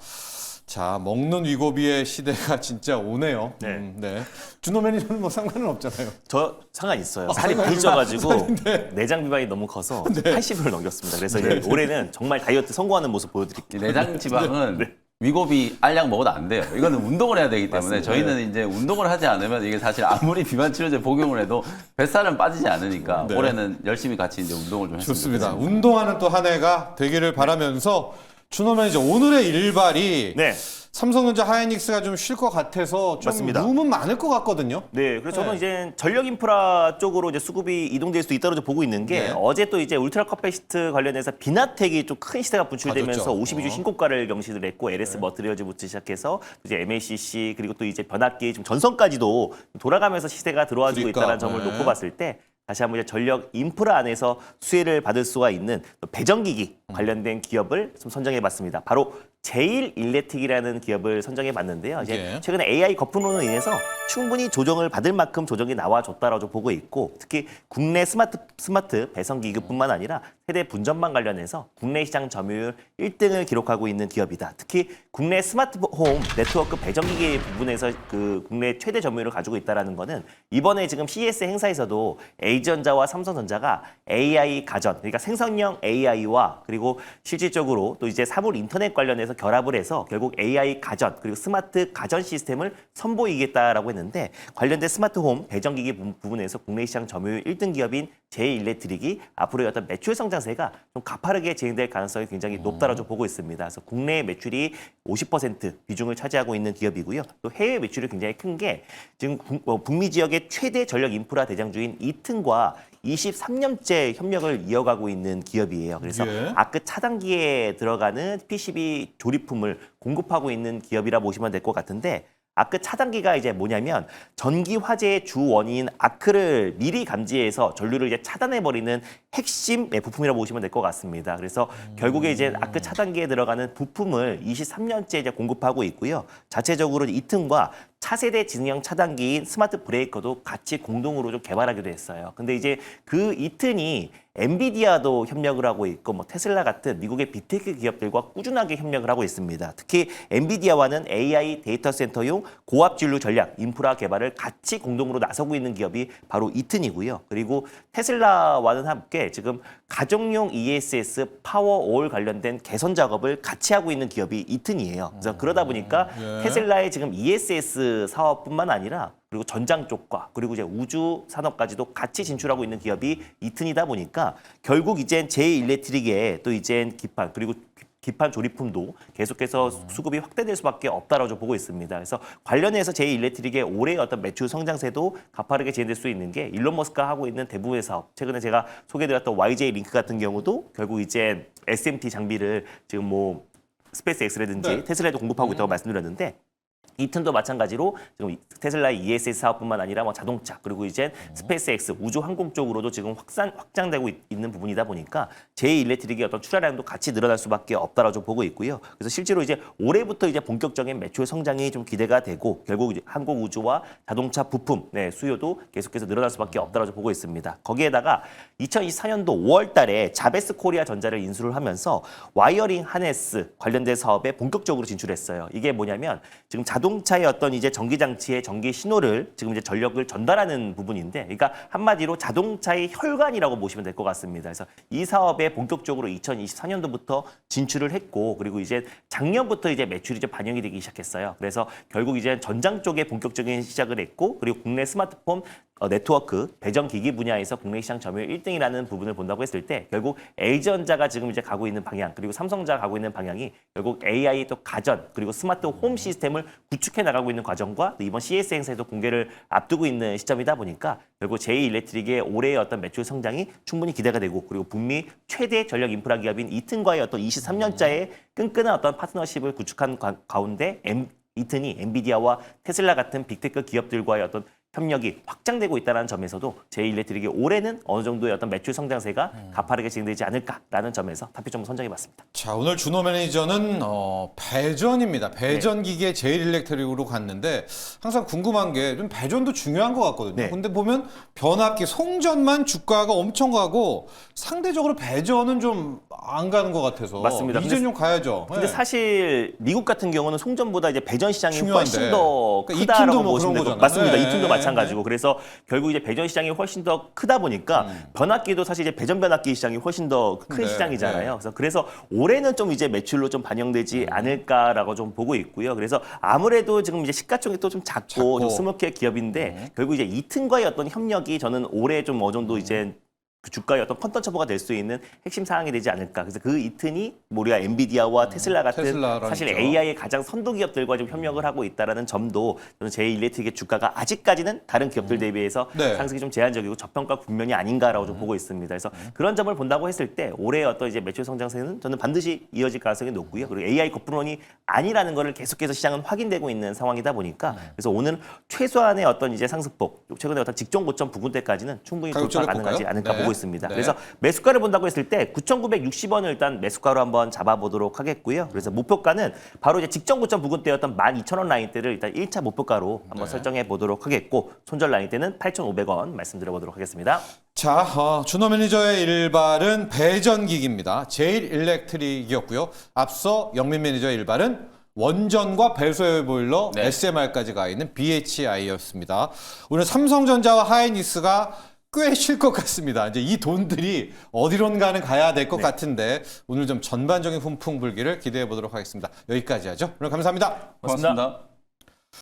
자, 먹는 위고비의 시대가 진짜 오네요. 네. 네. 준호 매니저는 뭐 상관은 없잖아요. 저 상관 있어요. 살이 많이 쪄가지고 내장 비만이 너무 커서 80을 넘겼습니다. 그래서 이제 올해는 정말 다이어트 성공하는 모습 보여드릴게요. 내장 지방은 위고비 알약 먹어도 안 돼요. 이거는 운동을 해야 되기 때문에 맞습니다. 저희는 이제 운동을 하지 않으면 이게 사실 아무리 비만 치료제 복용을 해도 뱃살은 빠지지 않으니까 네. 올해는 열심히 같이 이제 운동을 좀 했으면 좋습니다. 좋겠습니다. 운동하는 또 한 해가 되기를 바라면서 준호 매니저 오늘의 일발이 네. 삼성전자 하이닉스가 좀 쉴 것 같아서 좀 맞습니다. 룸은 많을 것 같거든요. 네, 그래서 저는 네. 이제 전력 인프라 쪽으로 이제 수급이 이동될 수도 있다고 보고 있는 게, 네. 어제 또 이제 울트라 커패시트 관련해서 비나텍이 좀 큰 시세가 분출되면서 가졌죠. 52주 신고가를 경신을 했고, LS 머트리얼즈부터 시작해서 이제 MACC 그리고 또 이제 변압기 좀 전선까지도 돌아가면서 시세가 들어와주고 그러니까, 있다는 점을 네. 놓고 봤을 때 다시 한번 이제 전력 인프라 안에서 수혜를 받을 수가 있는 배전기기 관련된 기업을 좀 선정해봤습니다. 바로 제일일렉틱이라는 기업을 선정해봤는데요. 이제 예. 최근에 AI 거품으로 인해서 충분히 조정을 받을 만큼 조정이 나와줬다라고 보고 있고, 특히 국내 스마트 배선 기급뿐만 아니라 최대 분전망 관련해서 국내 시장 점유율 1등을 기록하고 있는 기업이다. 특히 국내 스마트홈 네트워크 배정기기 부분에서 그 국내 최대 점유율을 가지고 있다는 거는 이번에 지금 CES 행사에서도 LG전자와 삼성전자가 AI 가전, 그러니까 생성형 AI와 그리고 실질적으로 또 이제 사물 인터넷 관련해서 결합을 해서 결국 AI 가전 그리고 스마트 가전 시스템을 선보이겠다라고 했는데 관련된 스마트홈 배정기기 부분에서 국내 시장 점유율 1등 기업인 제일일렉트릭이 앞으로의 어떤 매출 성장세가 좀 가파르게 진행될 가능성이 굉장히 높다라고 좀 보고 있습니다. 그래서 국내 매출이 50% 비중을 차지하고 있는 기업이고요. 또 해외 매출이 굉장히 큰 게 지금 북미 지역의 최대 전력 인프라 대장주인 이튼과 23년째 협력을 이어가고 있는 기업이에요. 그래서 예. 아크 차단기에 들어가는 PCB 조립품을 공급하고 있는 기업이라 보시면 될 것 같은데 아크 차단기가 이제 뭐냐면 전기 화재의 주 원인인 아크를 미리 감지해서 전류를 이제 차단해버리는 핵심 부품이라고 보시면 될 것 같습니다. 그래서 결국에 이제 아크 차단기에 들어가는 부품을 23년째 이제 공급하고 있고요. 자체적으로 이튼과 차세대 지능형 차단기인 스마트 브레이커도 같이 공동으로 좀 개발하기도 했어요. 근데 이제 그 이튼이 엔비디아도 협력을 하고 있고 뭐 테슬라 같은 미국의 빅테크 기업들과 꾸준하게 협력을 하고 있습니다. 특히 엔비디아와는 AI 데이터 센터용 고압 진루 전략 인프라 개발을 같이 공동으로 나서고 있는 기업이 바로 이튼이고요. 그리고 테슬라와는 함께 지금 가정용 ESS 파워올 관련된 개선 작업을 같이 하고 있는 기업이 이튼이에요. 그래서 그러다 보니까 예. 테슬라의 지금 ESS 사업뿐만 아니라 그리고 전장 쪽과 그리고 이제 우주 산업까지도 같이 진출하고 있는 기업이 이튼이다 보니까 결국 이젠 제일일렉트릭의 또 이젠 기판 그리고 기판 조립품도 계속해서 수급이 확대될 수밖에 없다라고 좀 보고 있습니다. 그래서 관련해서 제일일렉트릭의 올해의 어떤 매출 성장세도 가파르게 진행될 수 있는 게 일론 머스크가 하고 있는 대부분의 사업. 최근에 제가 소개드렸던 YJ 링크 같은 경우도 결국 이제 SMT 장비를 지금 뭐 스페이스X라든지 네. 테슬라에도 공급하고 있다고 말씀드렸는데 이튼도 마찬가지로 지금 테슬라의 ESS 사업뿐만 아니라 뭐 자동차 그리고 이제 스페이스X 우주 항공 쪽으로도 지금 확장되고 있는 부분이다 보니까 제일일렉트릭의 어떤 출하량도 같이 늘어날 수밖에 없다라고 좀 보고 있고요. 그래서 실제로 이제 올해부터 이제 본격적인 매출 성장이 좀 기대가 되고 결국 이제 항공 우주와 자동차 부품 수요도 계속해서 늘어날 수밖에 없다라고 좀 보고 있습니다. 거기에다가 2024년도 5월달에 자베스 코리아 전자를 인수를 하면서 와이어링 하네스 관련된 사업에 본격적으로 진출했어요. 이게 뭐냐면 지금 자동차의 어떤 이제 전기 장치의 전기 신호를 지금 이제 전력을 전달하는 부분인데, 그러니까 한마디로 자동차의 혈관이라고 보시면 될 것 같습니다. 그래서 이 사업에 본격적으로 2024년도부터 진출을 했고, 그리고 이제 작년부터 이제 매출이 이제 반영이 되기 시작했어요. 그래서 결국 이제 전장 쪽에 본격적인 시작을 했고, 그리고 국내 스마트폰 네트워크 배정 기기 분야에서 국내 시장 점유율 1등이라는 부분을 본다고 했을 때 결국 LG전자가 지금 이제 가고 있는 방향 그리고 삼성전자가 가고 있는 방향이 결국 AI 또 가전 그리고 스마트 홈 시스템을 구축해 나가고 있는 과정과 이번 CES 행사에도 공개를 앞두고 있는 시점이다 보니까 결국 제이일렉트릭의 올해의 어떤 매출 성장이 충분히 기대가 되고, 그리고 북미 최대 전력 인프라 기업인 이튼과의 어떤 23년자의 끈끈한 어떤 파트너십을 구축한 가운데 이튼이 엔비디아와 테슬라 같은 빅테크 기업들과의 어떤 협력이 확장되고 있다는 점에서도 제이일렉트릭이 올해는 어느 정도의 어떤 매출 성장세가 가파르게 진행되지 않을까라는 점에서 타피점을 선정해봤습니다. 자, 오늘 준호 매니저는 배전입니다. 배전 기계 제일일렉트릭으로 갔는데 항상 궁금한 게 좀 배전도 중요한 것 같거든요. 네. 근데 보면 변압기 송전만 주가가 엄청 가고 상대적으로 배전은 좀 안 가는 것 같아서 맞습니다. 이제 좀 가야죠. 근데 네. 사실 미국 같은 경우는 송전보다 이제 배전 시장이 중요한데. 훨씬 더 그러니까 크다라고 이튼도 뭐 보시면 그런 되고 거잖아요. 맞습니다. 네. 이튼도 마찬가지고 그래서 결국 이제 배전 시장이 훨씬 더 크다 보니까 변압기도 사실 이제 배전 변압기 시장이 훨씬 더 큰 네, 시장이잖아요. 그래서 올해는 좀 이제 매출로 좀 반영되지 않을까라고 좀 보고 있고요. 그래서 아무래도 지금 이제 시가총액도 좀 작고 좀 스몰캡 기업인데 결국 이제 이튼과의 어떤 협력이 저는 올해 좀 어느 정도 이제 그 주가의 어떤 컨텐츠가 될 수 있는 핵심 사항이 되지 않을까. 그래서 그 이튼이 우리가 엔비디아와 테슬라 같은 테슬라랑 사실 있죠. AI의 가장 선도 기업들과 좀 협력을 하고 있다라는 점도 저는 제이일렉트릭의 주가가 아직까지는 다른 기업들 대비해서 네. 상승이 좀 제한적이고 저평가 국면이 아닌가라고 좀 보고 있습니다. 그래서 그런 점을 본다고 했을 때 올해 어떤 이제 매출 성장세는 저는 반드시 이어질 가능성이 높고요. 그리고 AI 거품론이 아니라는 것을 계속해서 시장은 확인되고 있는 상황이다 보니까 그래서 오늘 최소한의 어떤 이제 상승폭, 최근에 어떤 직전 고점 부근대까지는 충분히 가격대를 돌파 가능하지 볼까요? 않을까 네. 보고 있습니다. 네. 그래서 매수가를 본다고 했을 때 9,960원을 일단 매수가로 한번 잡아보도록 하겠고요. 그래서 목표가는 바로 이제 직전 고점 부근대였던 12,000원 라인대를 일단 1차 목표가로 한번 설정해 보도록 하겠고 손절 라인대는 8,500원 말씀드려보도록 하겠습니다. 자, 준호 매니저의 일발은 배전기기입니다. 제일 일렉트릭이었고요. 앞서 영민 매니저의 일발은 원전과 배수의 보일러 네. SMR까지 가 있는 BHI였습니다. 오늘 삼성전자와 하이닉스가 꽤 쉴 것 같습니다. 이제 이 돈들이 어디론가는 가야 될 것 같은데 오늘 좀 전반적인 훈풍 불기를 기대해 보도록 하겠습니다. 여기까지 하죠. 오늘 감사합니다. 고맙습니다.